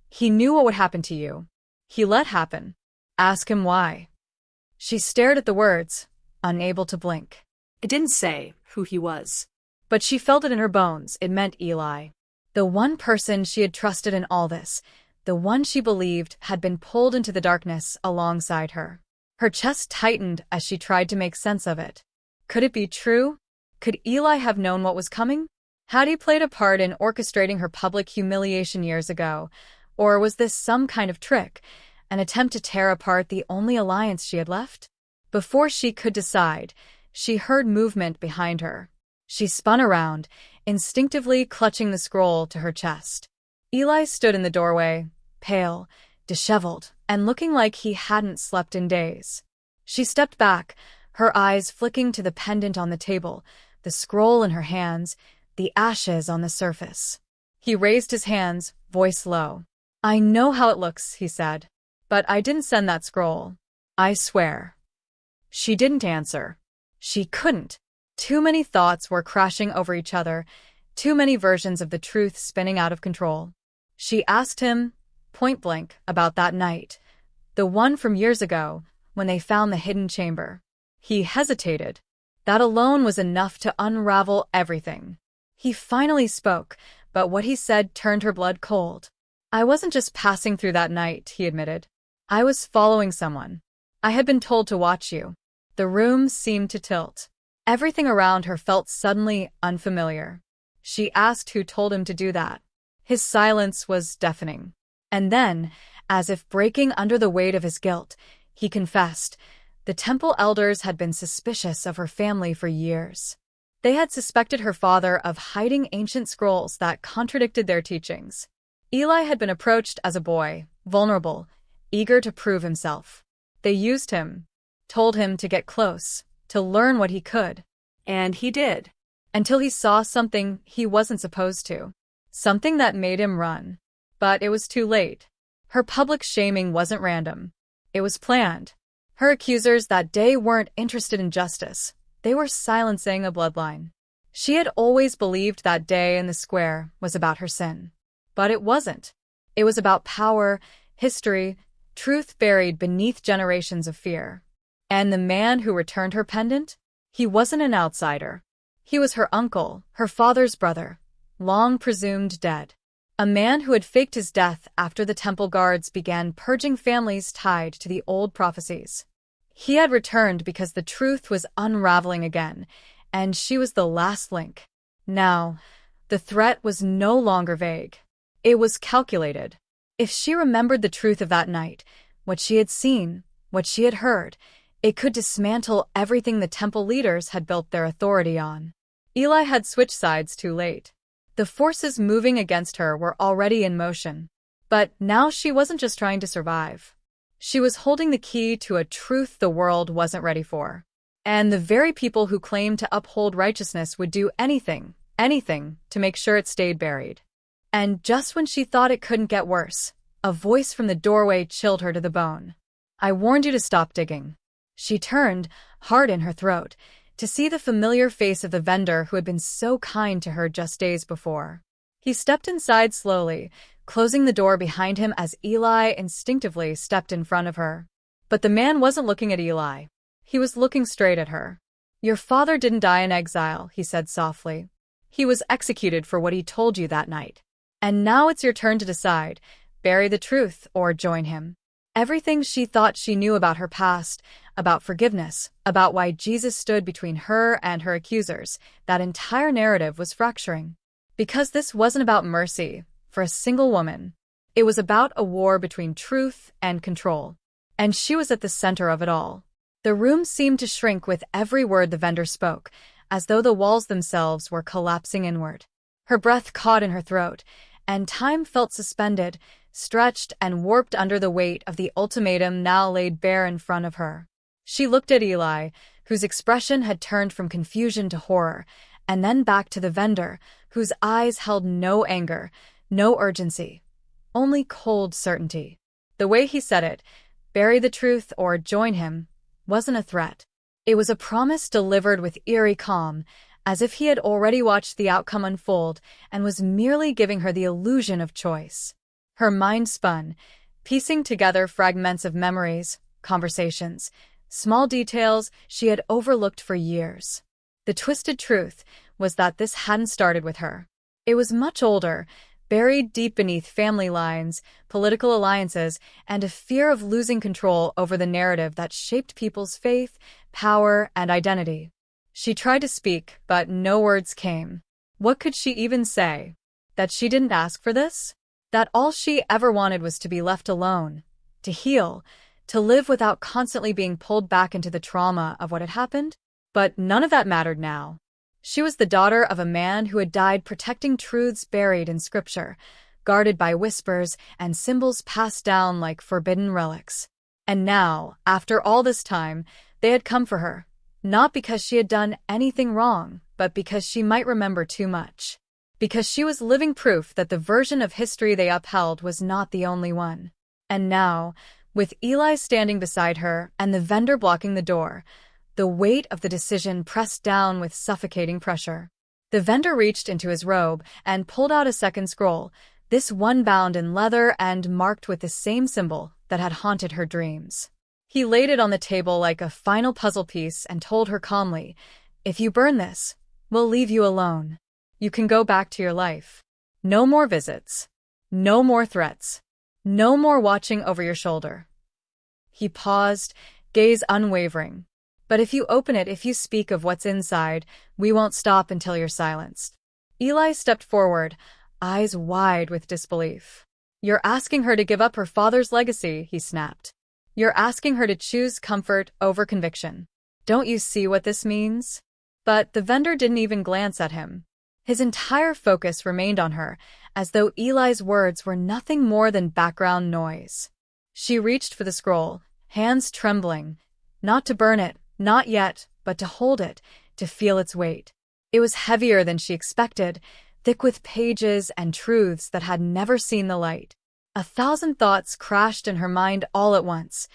"He knew what would happen to you. He let happen. Ask him why." She stared at the words, unable to blink. It didn't say who he was. But she felt it in her bones. It meant Eli. The one person she had trusted in all this, the one she believed had been pulled into the darkness alongside her. Her chest tightened as she tried to make sense of it. Could it be true? Could Eli have known what was coming? Had he played a part in orchestrating her public humiliation years ago? Or was this some kind of trick, an attempt to tear apart the only alliance she had left? Before she could decide, she heard movement behind her. She spun around, instinctively clutching the scroll to her chest. Eli stood in the doorway, pale, disheveled, and looking like he hadn't slept in days. She stepped back, her eyes flicking to the pendant on the table, the scroll in her hands, the ashes on the surface. He raised his hands, voice low. "I know how it looks," he said. "But I didn't send that scroll. I swear." She didn't answer. She couldn't. Too many thoughts were crashing over each other, too many versions of the truth spinning out of control. She asked him, point blank, about that night, the one from years ago, when they found the hidden chamber. He hesitated. That alone was enough to unravel everything. He finally spoke, but what he said turned her blood cold. "I wasn't just passing through that night," he admitted. "I was following someone. I had been told to watch you." The room seemed to tilt. Everything around her felt suddenly unfamiliar. She asked who told him to do that. His silence was deafening. And then, as if breaking under the weight of his guilt, he confessed, the temple elders had been suspicious of her family for years. They had suspected her father of hiding ancient scrolls that contradicted their teachings. Eli had been approached as a boy, vulnerable, eager to prove himself. They used him, told him to get close, to learn what he could. And he did. Until he saw something he wasn't supposed to. Something that made him run. But it was too late. Her public shaming wasn't random. It was planned. Her accusers that day weren't interested in justice. They were silencing a bloodline. She had always believed that day in the square was about her sin. But it wasn't. It was about power, history, truth buried beneath generations of fear. And the man who returned her pendant? He wasn't an outsider. He was her uncle, her father's brother, long presumed dead. A man who had faked his death after the temple guards began purging families tied to the old prophecies. He had returned because the truth was unraveling again, and she was the last link. Now, the threat was no longer vague. It was calculated. If she remembered the truth of that night, what she had seen, what she had heard, it could dismantle everything the temple leaders had built their authority on. Eli had switched sides too late. The forces moving against her were already in motion. But now she wasn't just trying to survive. She was holding the key to a truth the world wasn't ready for. And the very people who claimed to uphold righteousness would do anything, to make sure it stayed buried. And just when she thought it couldn't get worse, a voice from the doorway chilled her to the bone. "I warned you to stop digging." She turned, heart in her throat, to see the familiar face of the vendor who had been so kind to her just days before. He stepped inside slowly, closing the door behind him as Eli instinctively stepped in front of her. But the man wasn't looking at Eli. He was looking straight at her. Your father didn't die in exile, he said softly. He was executed for what he told you that night. And now it's your turn to decide, bury the truth or join him. Everything she thought she knew about her past, about forgiveness, about why Jesus stood between her and her accusers, that entire narrative was fracturing. Because this wasn't about mercy for a single woman. It was about a war between truth and control. And she was at the center of it all. The room seemed to shrink with every word the vendor spoke, as though the walls themselves were collapsing inward. Her breath caught in her throat, and time felt suspended, stretched and warped under the weight of the ultimatum now laid bare in front of her. She looked at Eli, whose expression had turned from confusion to horror, and then back to the vendor, whose eyes held no anger, no urgency, only cold certainty. The way he said it, bury the truth or join him, wasn't a threat. It was a promise delivered with eerie calm, as if he had already watched the outcome unfold and was merely giving her the illusion of choice. Her mind spun, piecing together fragments of memories, conversations, small details she had overlooked for years. The twisted truth was that this hadn't started with her. It was much older, buried deep beneath family lines, political alliances, and a fear of losing control over the narrative that shaped people's faith, power, and identity. She tried to speak, but no words came. What could she even say? That she didn't ask for this? That all she ever wanted was to be left alone, to heal, to live without constantly being pulled back into the trauma of what had happened? But none of that mattered now. She was the daughter of a man who had died protecting truths buried in scripture, guarded by whispers and symbols passed down like forbidden relics. And now, after all this time, they had come for her, not because she had done anything wrong, but because she might remember too much. Because she was living proof that the version of history they upheld was not the only one. And now, with Eli standing beside her and the vendor blocking the door, the weight of the decision pressed down with suffocating pressure. The vendor reached into his robe and pulled out a second scroll, this one bound in leather and marked with the same symbol that had haunted her dreams. He laid it on the table like a final puzzle piece and told her calmly, "If you burn this, we'll leave you alone. You can go back to your life. No more visits. No more threats. No more watching over your shoulder." He paused, gaze unwavering. "But if you open it, if you speak of what's inside, we won't stop until you're silenced." Eli stepped forward, eyes wide with disbelief. "You're asking her to give up her father's legacy," he snapped. "You're asking her to choose comfort over conviction. Don't you see what this means?" But the vendor didn't even glance at him. His entire focus remained on her, as though Eli's words were nothing more than background noise. She reached for the scroll, hands trembling, not to burn it, not yet, but to hold it, to feel its weight. It was heavier than she expected, thick with pages and truths that had never seen the light. 1,000 thoughts crashed in her mind all at once.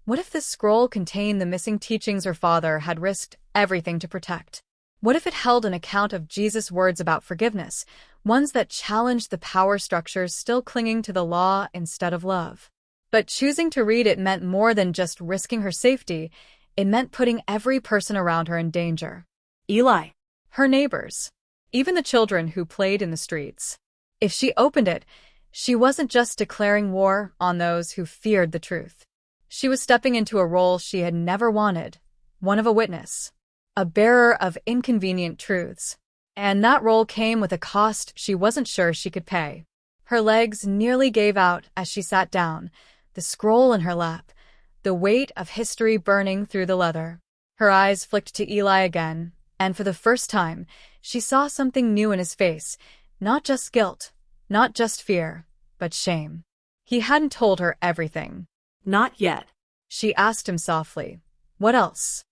What if this scroll contained the missing teachings her father had risked everything to protect? What if it held an account of Jesus' words about forgiveness, ones that challenged the power structures still clinging to the law instead of love? But choosing to read it meant more than just risking her safety. It meant putting every person around her in danger. Eli. Her neighbors. Even the children who played in the streets. If she opened it, she wasn't just declaring war on those who feared the truth. She was stepping into a role she had never wanted, one of a witness, a bearer of inconvenient truths. And that role came with a cost she wasn't sure she could pay. Her legs nearly gave out as she sat down, the scroll in her lap, the weight of history burning through the leather. Her eyes flicked to Eli again, and for the first time, she saw something new in his face, not just guilt, not just fear, but shame. He hadn't told her everything. Not yet. She asked him softly, "What else?"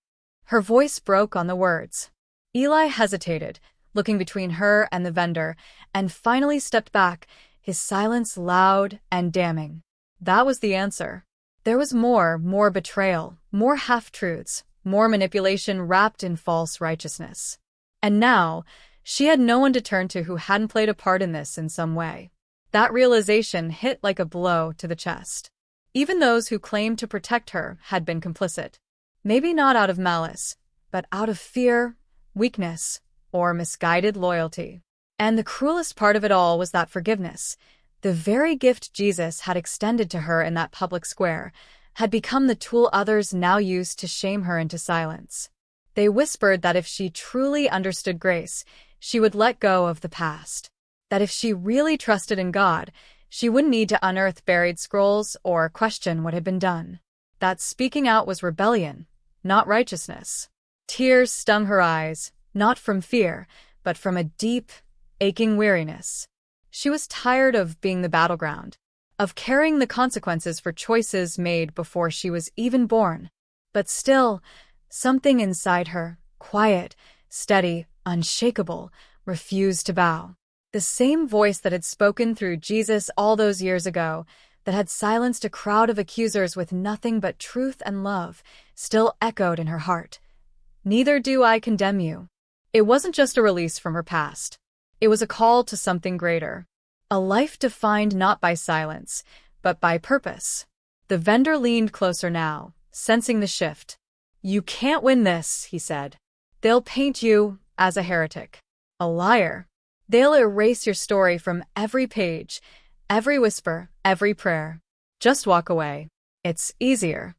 Her voice broke on the words. Eli hesitated, looking between her and the vendor, and finally stepped back, his silence loud and damning. That was the answer. There was more betrayal, more half-truths, more manipulation wrapped in false righteousness. And now, she had no one to turn to who hadn't played a part in this in some way. That realization hit like a blow to the chest. Even those who claimed to protect her had been complicit. Maybe not out of malice, but out of fear, weakness, or misguided loyalty. And the cruelest part of it all was that forgiveness, the very gift Jesus had extended to her in that public square, had become the tool others now used to shame her into silence. They whispered that if she truly understood grace, she would let go of the past. That if she really trusted in God, she wouldn't need to unearth buried scrolls or question what had been done. That speaking out was rebellion, not righteousness. Tears stung her eyes, not from fear, but from a deep, aching weariness. She was tired of being the battleground, of carrying the consequences for choices made before she was even born. But still, something inside her, quiet, steady, unshakable, refused to bow. The same voice that had spoken through Jesus all those years ago, that had silenced a crowd of accusers with nothing but truth and love, still echoed in her heart. "Neither do I condemn you." It wasn't just a release from her past. It was a call to something greater. A life defined not by silence, but by purpose. The vendor leaned closer now, sensing the shift. "You can't win this," he said. "They'll paint you as a heretic, a liar. They'll erase your story from every page, every whisper, every prayer. Just walk away. It's easier."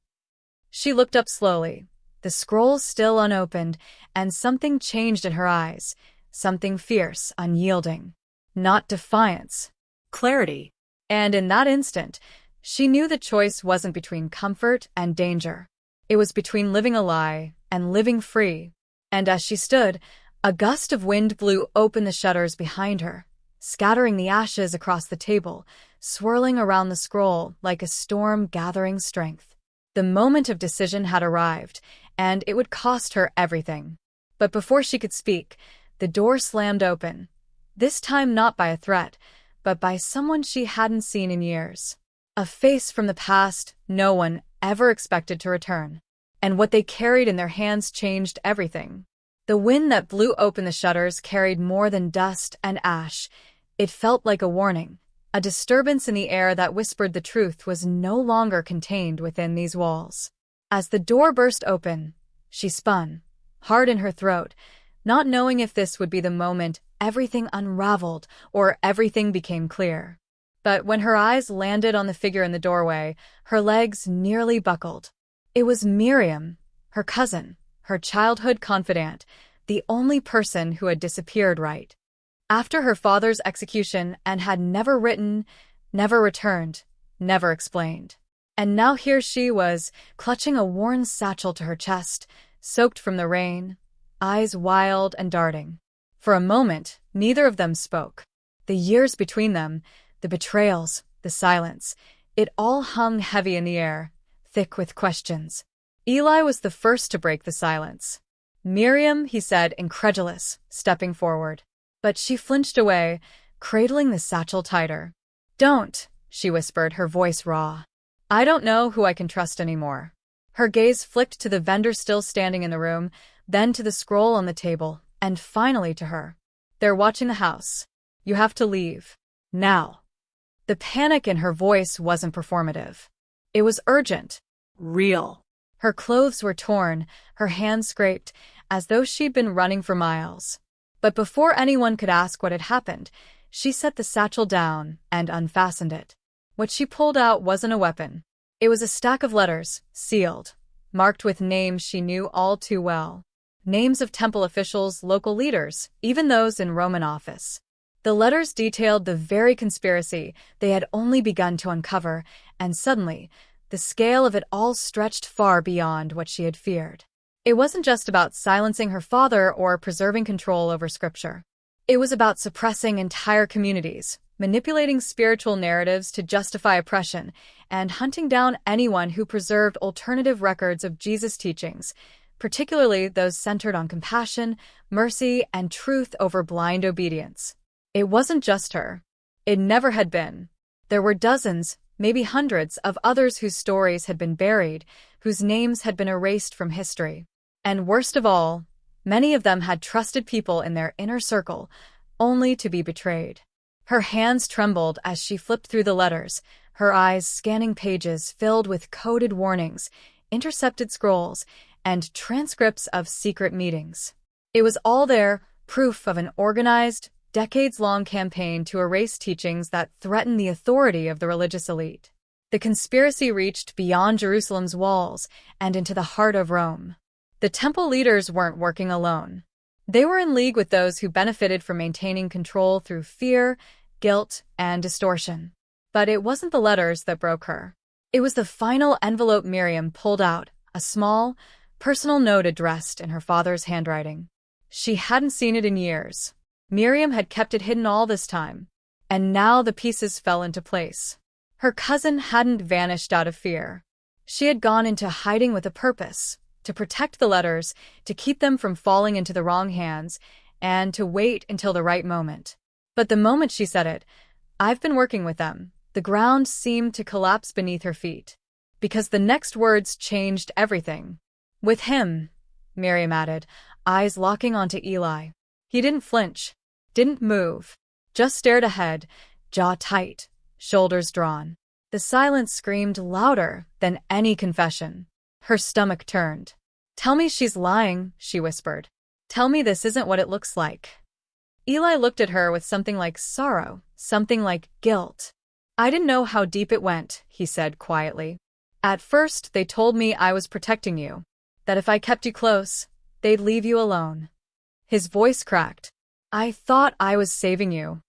She looked up slowly, the scrolls still unopened, and something changed in her eyes, something fierce, unyielding. Not defiance. Clarity. And in that instant, she knew the choice wasn't between comfort and danger. It was between living a lie and living free. And as she stood, a gust of wind blew open the shutters behind her, scattering the ashes across the table, swirling around the scroll like a storm gathering strength. The moment of decision had arrived, and it would cost her everything. But before she could speak, the door slammed open, this time not by a threat, but by someone she hadn't seen in years. A face from the past no one ever expected to return. And what they carried in their hands changed everything. The wind that blew open the shutters carried more than dust and ash. It felt like a warning, a disturbance in the air that whispered the truth was no longer contained within these walls. As the door burst open, she spun, hard in her throat, not knowing if this would be the moment everything unraveled or everything became clear. But when her eyes landed on the figure in the doorway, her legs nearly buckled. It was Miriam, her cousin, her childhood confidant, the only person who had disappeared right after her father's execution and had never written, never returned, never explained. And now here she was, clutching a worn satchel to her chest, soaked from the rain, eyes wild and darting. For a moment, neither of them spoke. The years between them, the betrayals, the silence, it all hung heavy in the air, thick with questions. Eli was the first to break the silence. "Miriam," he said, incredulous, stepping forward. But she flinched away, cradling the satchel tighter. "Don't," she whispered, her voice raw. "I don't know who I can trust anymore." Her gaze flicked to the vendor still standing in the room, then to the scroll on the table, and finally to her. "They're watching the house. You have to leave. Now." The panic in her voice wasn't performative. It was urgent. Real. Her clothes were torn, her hands scraped, as though she'd been running for miles. But before anyone could ask what had happened, she set the satchel down and unfastened it. What she pulled out wasn't a weapon. It was a stack of letters, sealed, marked with names she knew all too well. Names of temple officials, local leaders, even those in Roman office. The letters detailed the very conspiracy they had only begun to uncover, and suddenly, the scale of it all stretched far beyond what she had feared. It wasn't just about silencing her father or preserving control over Scripture. It was about suppressing entire communities, manipulating spiritual narratives to justify oppression, and hunting down anyone who preserved alternative records of Jesus' teachings, particularly those centered on compassion, mercy, and truth over blind obedience. It wasn't just her. It never had been. There were dozens, maybe hundreds, of others whose stories had been buried, whose names had been erased from history. And worst of all, many of them had trusted people in their inner circle, only to be betrayed. Her hands trembled as she flipped through the letters, her eyes scanning pages filled with coded warnings, intercepted scrolls, and transcripts of secret meetings. It was all there, proof of an organized, decades-long campaign to erase teachings that threaten the authority of the religious elite. The conspiracy reached beyond Jerusalem's walls and into the heart of Rome. The temple leaders weren't working alone. They were in league with those who benefited from maintaining control through fear, guilt, and distortion. But it wasn't the letters that broke her. It was the final envelope Miriam pulled out, a small, personal note addressed in her father's handwriting. She hadn't seen it in years. Miriam had kept it hidden all this time, and now the pieces fell into place. Her cousin hadn't vanished out of fear. She had gone into hiding with a purpose, to protect the letters, to keep them from falling into the wrong hands, and to wait until the right moment. But the moment she said it, "I've been working with them," the ground seemed to collapse beneath her feet. Because the next words changed everything. "With him," Miriam added, eyes locking onto Eli. He didn't flinch, didn't move, just stared ahead, jaw tight, shoulders drawn. The silence screamed louder than any confession. Her stomach turned. "Tell me she's lying," she whispered. "Tell me this isn't what it looks like." Eli looked at her with something like sorrow, something like guilt. "I didn't know how deep it went," he said quietly. "At first, they told me I was protecting you, that if I kept you close, they'd leave you alone." His voice cracked. "I thought I was saving you."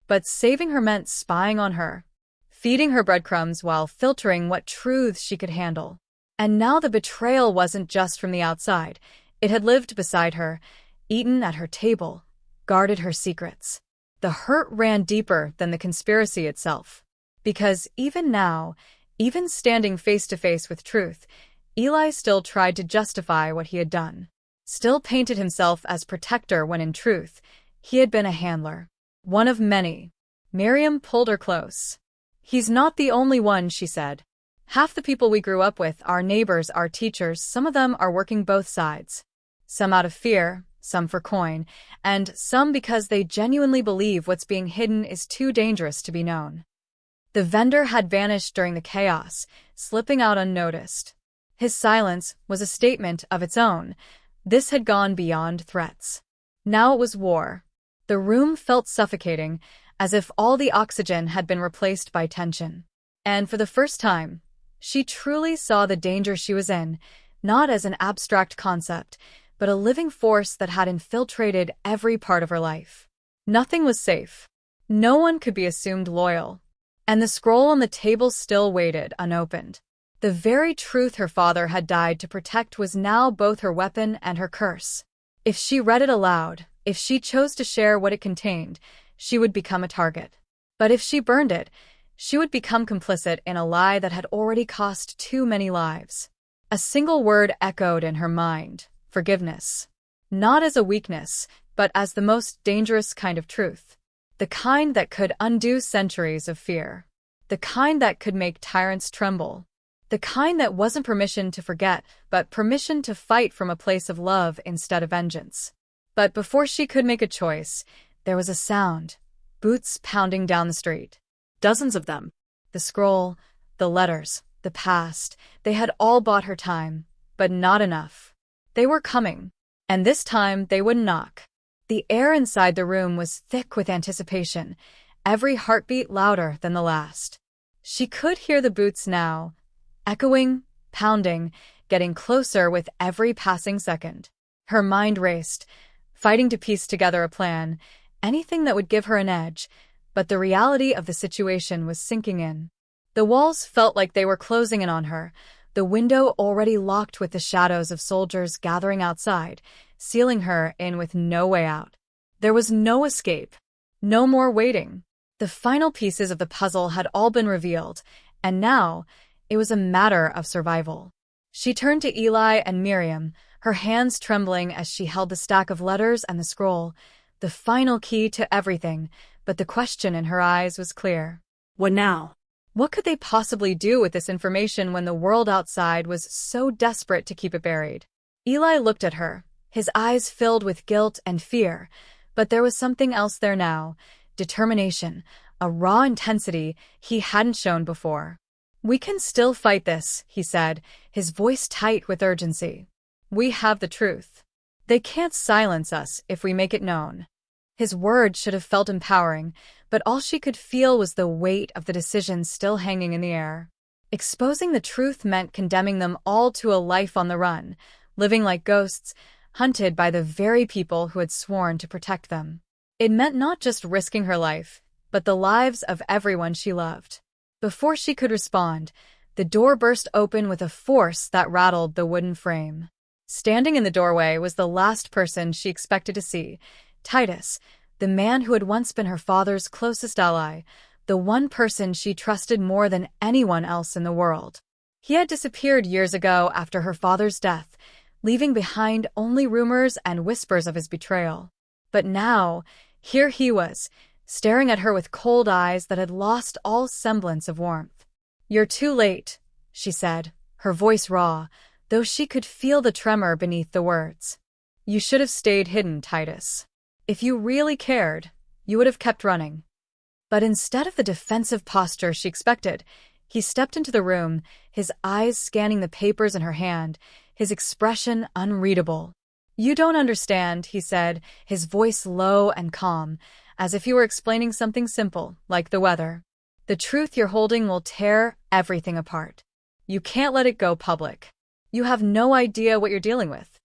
But saving her meant spying on her, feeding her breadcrumbs while filtering what truths she could handle. And now the betrayal wasn't just from the outside. It had lived beside her, eaten at her table, guarded her secrets. The hurt ran deeper than the conspiracy itself. Because even now, even standing face to face with truth, Eli still tried to justify what he had done. Still painted himself as protector when in truth, he had been a handler. One of many. Miriam pulled her close. "He's not the only one," she said. "Half the people we grew up with, our neighbors, our teachers, some of them are working both sides. Some out of fear, some for coin, and some because they genuinely believe what's being hidden is too dangerous to be known." The vendor had vanished during the chaos, slipping out unnoticed. His silence was a statement of its own. This had gone beyond threats. Now it was war. The room felt suffocating, as if all the oxygen had been replaced by tension. And for the first time, she truly saw the danger she was in, not as an abstract concept, but a living force that had infiltrated every part of her life. Nothing was safe. No one could be assumed loyal. And the scroll on the table still waited, unopened. The very truth her father had died to protect was now both her weapon and her curse. If she read it aloud, if she chose to share what it contained, she would become a target. But if she burned it, she would become complicit in a lie that had already cost too many lives. A single word echoed in her mind: forgiveness. Not as a weakness, but as the most dangerous kind of truth. The kind that could undo centuries of fear. The kind that could make tyrants tremble. The kind that wasn't permission to forget, but permission to fight from a place of love instead of vengeance. But before she could make a choice, there was a sound. Boots pounding down the street. Dozens of them. The scroll, the letters, the past, they had all bought her time, but not enough. They were coming, and this time they would knock. The air inside the room was thick with anticipation, every heartbeat louder than the last. She could hear the boots now, echoing, pounding, getting closer with every passing second. Her mind raced, fighting to piece together a plan, anything that would give her an edge, but the reality of the situation was sinking in. The walls felt like they were closing in on her, the window already locked with the shadows of soldiers gathering outside, sealing her in with no way out. There was no escape, no more waiting. The final pieces of the puzzle had all been revealed, and now it was a matter of survival. She turned to Eli and Miriam, her hands trembling as she held the stack of letters and the scroll, the final key to everything, but the question in her eyes was clear. What now? What could they possibly do with this information when the world outside was so desperate to keep it buried? Eli looked at her, his eyes filled with guilt and fear, but there was something else there now, determination, a raw intensity he hadn't shown before. "We can still fight this," he said, his voice tight with urgency. We have the truth. They can't silence us if we make it known. His words should have felt empowering, but all she could feel was the weight of the decision still hanging in the air. Exposing the truth meant condemning them all to a life on the run, living like ghosts, hunted by the very people who had sworn to protect them. It meant not just risking her life, but the lives of everyone she loved. Before she could respond, the door burst open with a force that rattled the wooden frame. Standing in the doorway was the last person she expected to see, Titus, the man who had once been her father's closest ally, the one person she trusted more than anyone else in the world. He had disappeared years ago after her father's death, leaving behind only rumors and whispers of his betrayal. But now, here he was, staring at her with cold eyes that had lost all semblance of warmth. "You're too late," she said, her voice raw, though she could feel the tremor beneath the words. "You should have stayed hidden, Titus. If you really cared, you would have kept running." But instead of the defensive posture she expected, he stepped into the room, his eyes scanning the papers in her hand, his expression unreadable. "You don't understand," he said, his voice low and calm, as if he were explaining something simple, like the weather. "The truth you're holding will tear everything apart. You can't let it go public. You have no idea what you're dealing with."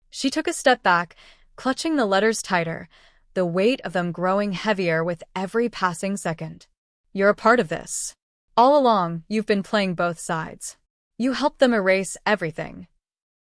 She took a step back, clutching the letters tighter, the weight of them growing heavier with every passing second. "You're a part of this. All along, you've been playing both sides. You helped them erase everything."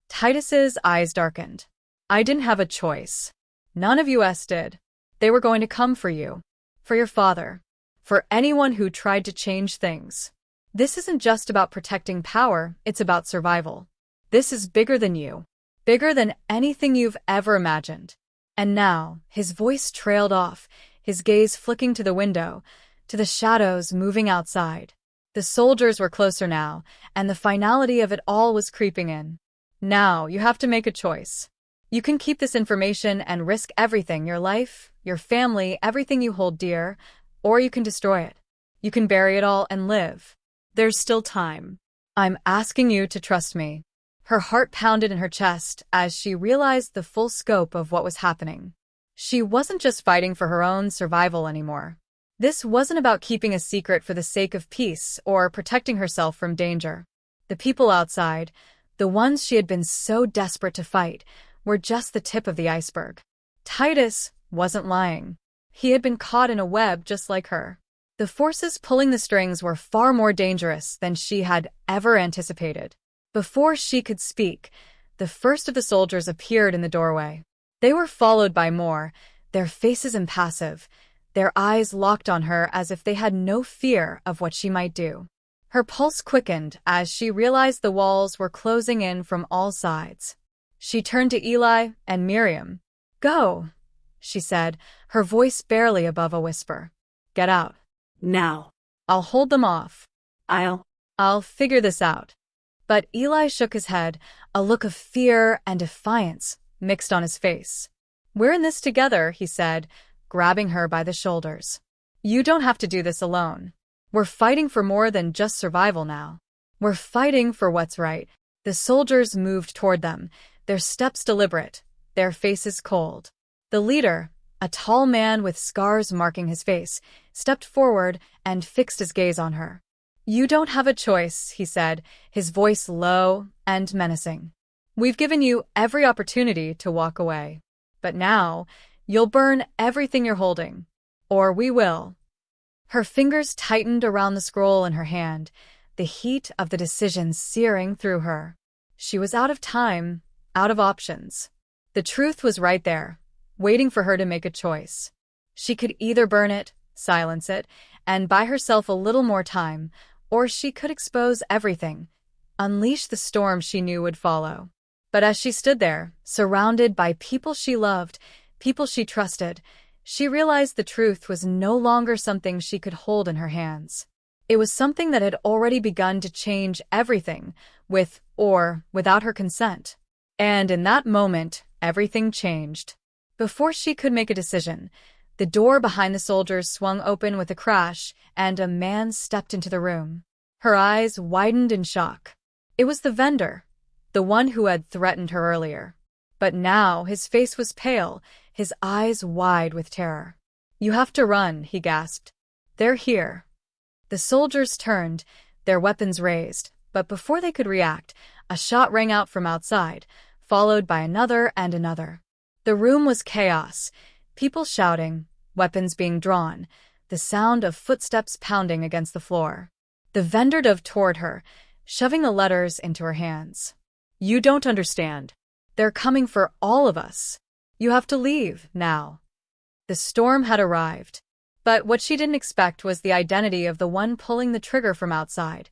Titus's eyes darkened. "I didn't have a choice. None of us did. They were going to come for you. For your father. For anyone who tried to change things. This isn't just about protecting power, it's about survival. This is bigger than you. Bigger than anything you've ever imagined." And now, his voice trailed off, his gaze flicking to the window, to the shadows moving outside. The soldiers were closer now, and the finality of it all was creeping in. "Now, you have to make a choice. You can keep this information and risk everything, your life, your family, everything you hold dear, or you can destroy it. You can bury it all and live. There's still time. I'm asking you to trust me." Her heart pounded in her chest as she realized the full scope of what was happening. She wasn't just fighting for her own survival anymore. This wasn't about keeping a secret for the sake of peace or protecting herself from danger. The people outside, the ones she had been so desperate to fight, were just the tip of the iceberg. Titus wasn't lying. He had been caught in a web just like her. The forces pulling the strings were far more dangerous than she had ever anticipated. Before she could speak, the first of the soldiers appeared in the doorway. They were followed by more, their faces impassive, their eyes locked on her as if they had no fear of what she might do. Her pulse quickened as she realized the walls were closing in from all sides. She turned to Eli and Miriam. "Go," she said, her voice barely above a whisper. "Get out. Now. I'll hold them off. I'll figure this out." But Eli shook his head, a look of fear and defiance mixed on his face. "We're in this together," he said, grabbing her by the shoulders. "You don't have to do this alone. We're fighting for more than just survival now. We're fighting for what's right." The soldiers moved toward them, their steps deliberate, their faces cold. The leader, a tall man with scars marking his face, stepped forward and fixed his gaze on her. "You don't have a choice," he said, his voice low and menacing. "We've given you every opportunity to walk away. But now, you'll burn everything you're holding. Or we will." Her fingers tightened around the scroll in her hand, the heat of the decision searing through her. She was out of time, out of options. The truth was right there, waiting for her to make a choice. She could either burn it, silence it, and buy herself a little more time, or she could expose everything, unleash the storm she knew would follow. But as she stood there, surrounded by people she loved, people she trusted, she realized the truth was no longer something she could hold in her hands. It was something that had already begun to change everything, with or without her consent. And in that moment, everything changed. Before she could make a decision, the door behind the soldiers swung open with a crash, and a man stepped into the room. Her eyes widened in shock. It was the vendor, the one who had threatened her earlier. But now his face was pale, his eyes wide with terror. "You have to run," he gasped. "They're here." The soldiers turned, their weapons raised, but before they could react, a shot rang out from outside, followed by another and another. The room was chaos, people shouting, weapons being drawn, the sound of footsteps pounding against the floor. The vendor dove toward her, shoving the letters into her hands. "You don't understand. They're coming for all of us. You have to leave, now." The storm had arrived. But what she didn't expect was the identity of the one pulling the trigger from outside,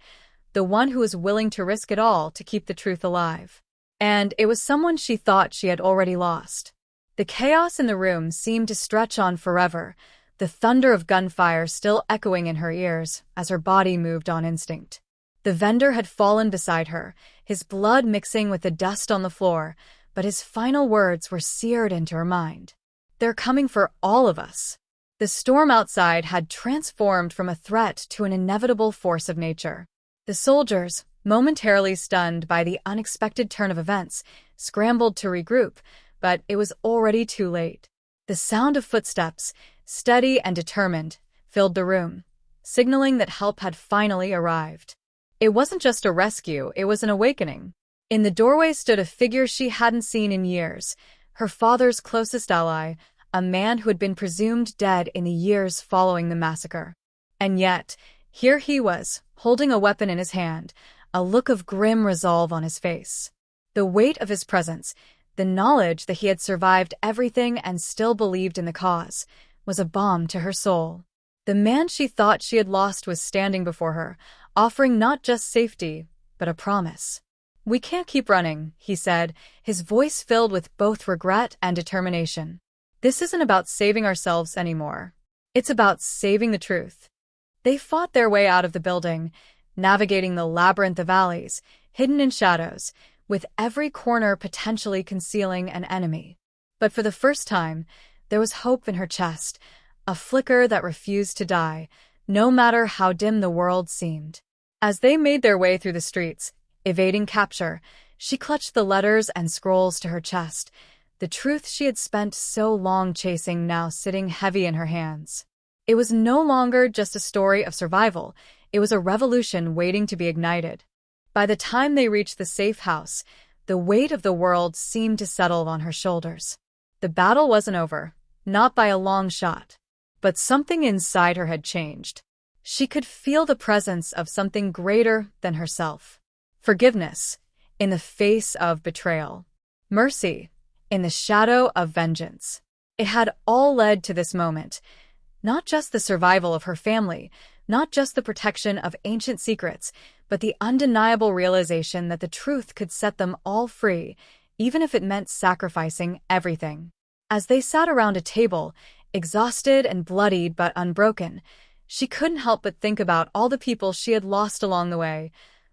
the one who was willing to risk it all to keep the truth alive. And it was someone she thought she had already lost. The chaos in the room seemed to stretch on forever, the thunder of gunfire still echoing in her ears as her body moved on instinct. The vendor had fallen beside her, his blood mixing with the dust on the floor, but his final words were seared into her mind. "They're coming for all of us." The storm outside had transformed from a threat to an inevitable force of nature. The soldiers, momentarily stunned by the unexpected turn of events, scrambled to regroup, but it was already too late. The sound of footsteps, steady and determined, filled the room, signaling that help had finally arrived. It wasn't just a rescue, it was an awakening. In the doorway stood a figure she hadn't seen in years, her father's closest ally, a man who had been presumed dead in the years following the massacre. And yet, here he was, holding a weapon in his hand, a look of grim resolve on his face. The weight of his presence, the knowledge that he had survived everything and still believed in the cause, was a balm to her soul. The man she thought she had lost was standing before her, offering not just safety, but a promise. "We can't keep running," he said, his voice filled with both regret and determination. "This isn't about saving ourselves anymore. It's about saving the truth." They fought their way out of the building, navigating the labyrinth of alleys, hidden in shadows, with every corner potentially concealing an enemy. But for the first time, there was hope in her chest, a flicker that refused to die, no matter how dim the world seemed. As they made their way through the streets, evading capture, she clutched the letters and scrolls to her chest, the truth she had spent so long chasing now sitting heavy in her hands. It was no longer just a story of survival, it was a revolution waiting to be ignited. By the time they reached the safe house, the weight of the world seemed to settle on her shoulders. The battle wasn't over, not by a long shot. But something inside her had changed. She could feel the presence of something greater than herself. Forgiveness, in the face of betrayal. Mercy, in the shadow of vengeance. It had all led to this moment. Not just the survival of her family, not just the protection of ancient secrets, but the undeniable realization that the truth could set them all free, even if it meant sacrificing everything. As they sat around a table, exhausted and bloodied but unbroken, she couldn't help but think about all the people she had lost along the way,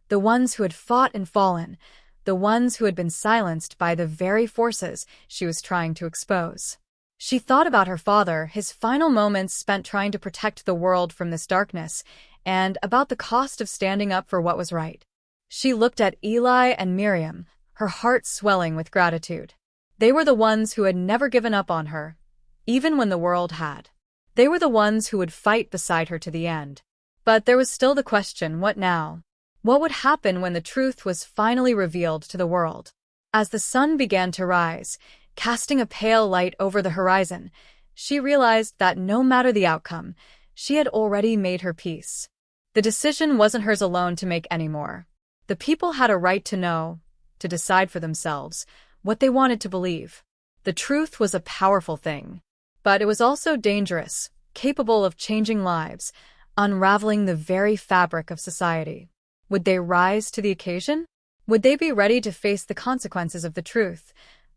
the ones who had fought and fallen, the ones who had been silenced by the very forces she was trying to expose. She thought about her father, his final moments spent trying to protect the world from this darkness, and about the cost of standing up for what was right. She looked at Eli and Miriam, her heart swelling with gratitude. They were the ones who had never given up on her, even when the world had. They were the ones who would fight beside her to the end. But there was still the question, what now? What would happen when the truth was finally revealed to the world? As the sun began to rise, casting a pale light over the horizon, she realized that no matter the outcome, she had already made her peace. The decision wasn't hers alone to make anymore. The people had a right to know, to decide for themselves, what they wanted to believe. The truth was a powerful thing. But it was also dangerous, capable of changing lives, unraveling the very fabric of society. Would they rise to the occasion? Would they be ready to face the consequences of the truth?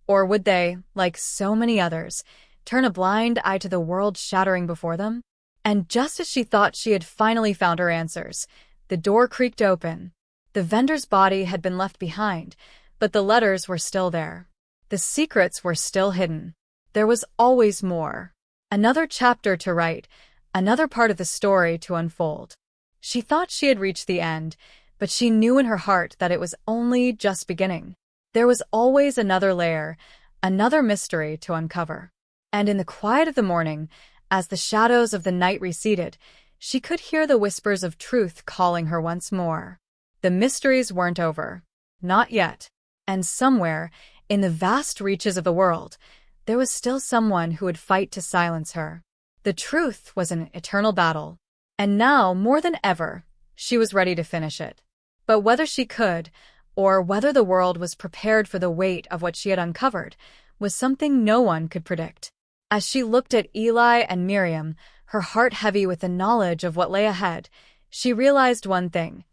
Or would they, like so many others, turn a blind eye to the world shattering before them? And just as she thought she had finally found her answers, the door creaked open. The vendor's body had been left behind, but the letters were still there. The secrets were still hidden. There was always more. Another chapter to write, another part of the story to unfold. She thought she had reached the end, but she knew in her heart that it was only just beginning. There was always another layer, another mystery to uncover. And in the quiet of the morning, as the shadows of the night receded, she could hear the whispers of truth calling her once more. The mysteries weren't over. Not yet. And somewhere, in the vast reaches of the world, there was still someone who would fight to silence her. The truth was an eternal battle. And now, more than ever, she was ready to finish it. But whether she could, or whether the world was prepared for the weight of what she had uncovered, was something no one could predict. As she looked at Eli and Miriam, her heart heavy with the knowledge of what lay ahead, she realized one thing.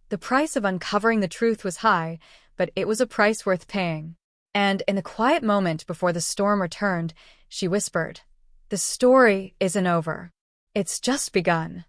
The price of uncovering the truth was high, but it was a price worth paying. And in the quiet moment before the storm returned, she whispered, "The story isn't over. It's just begun."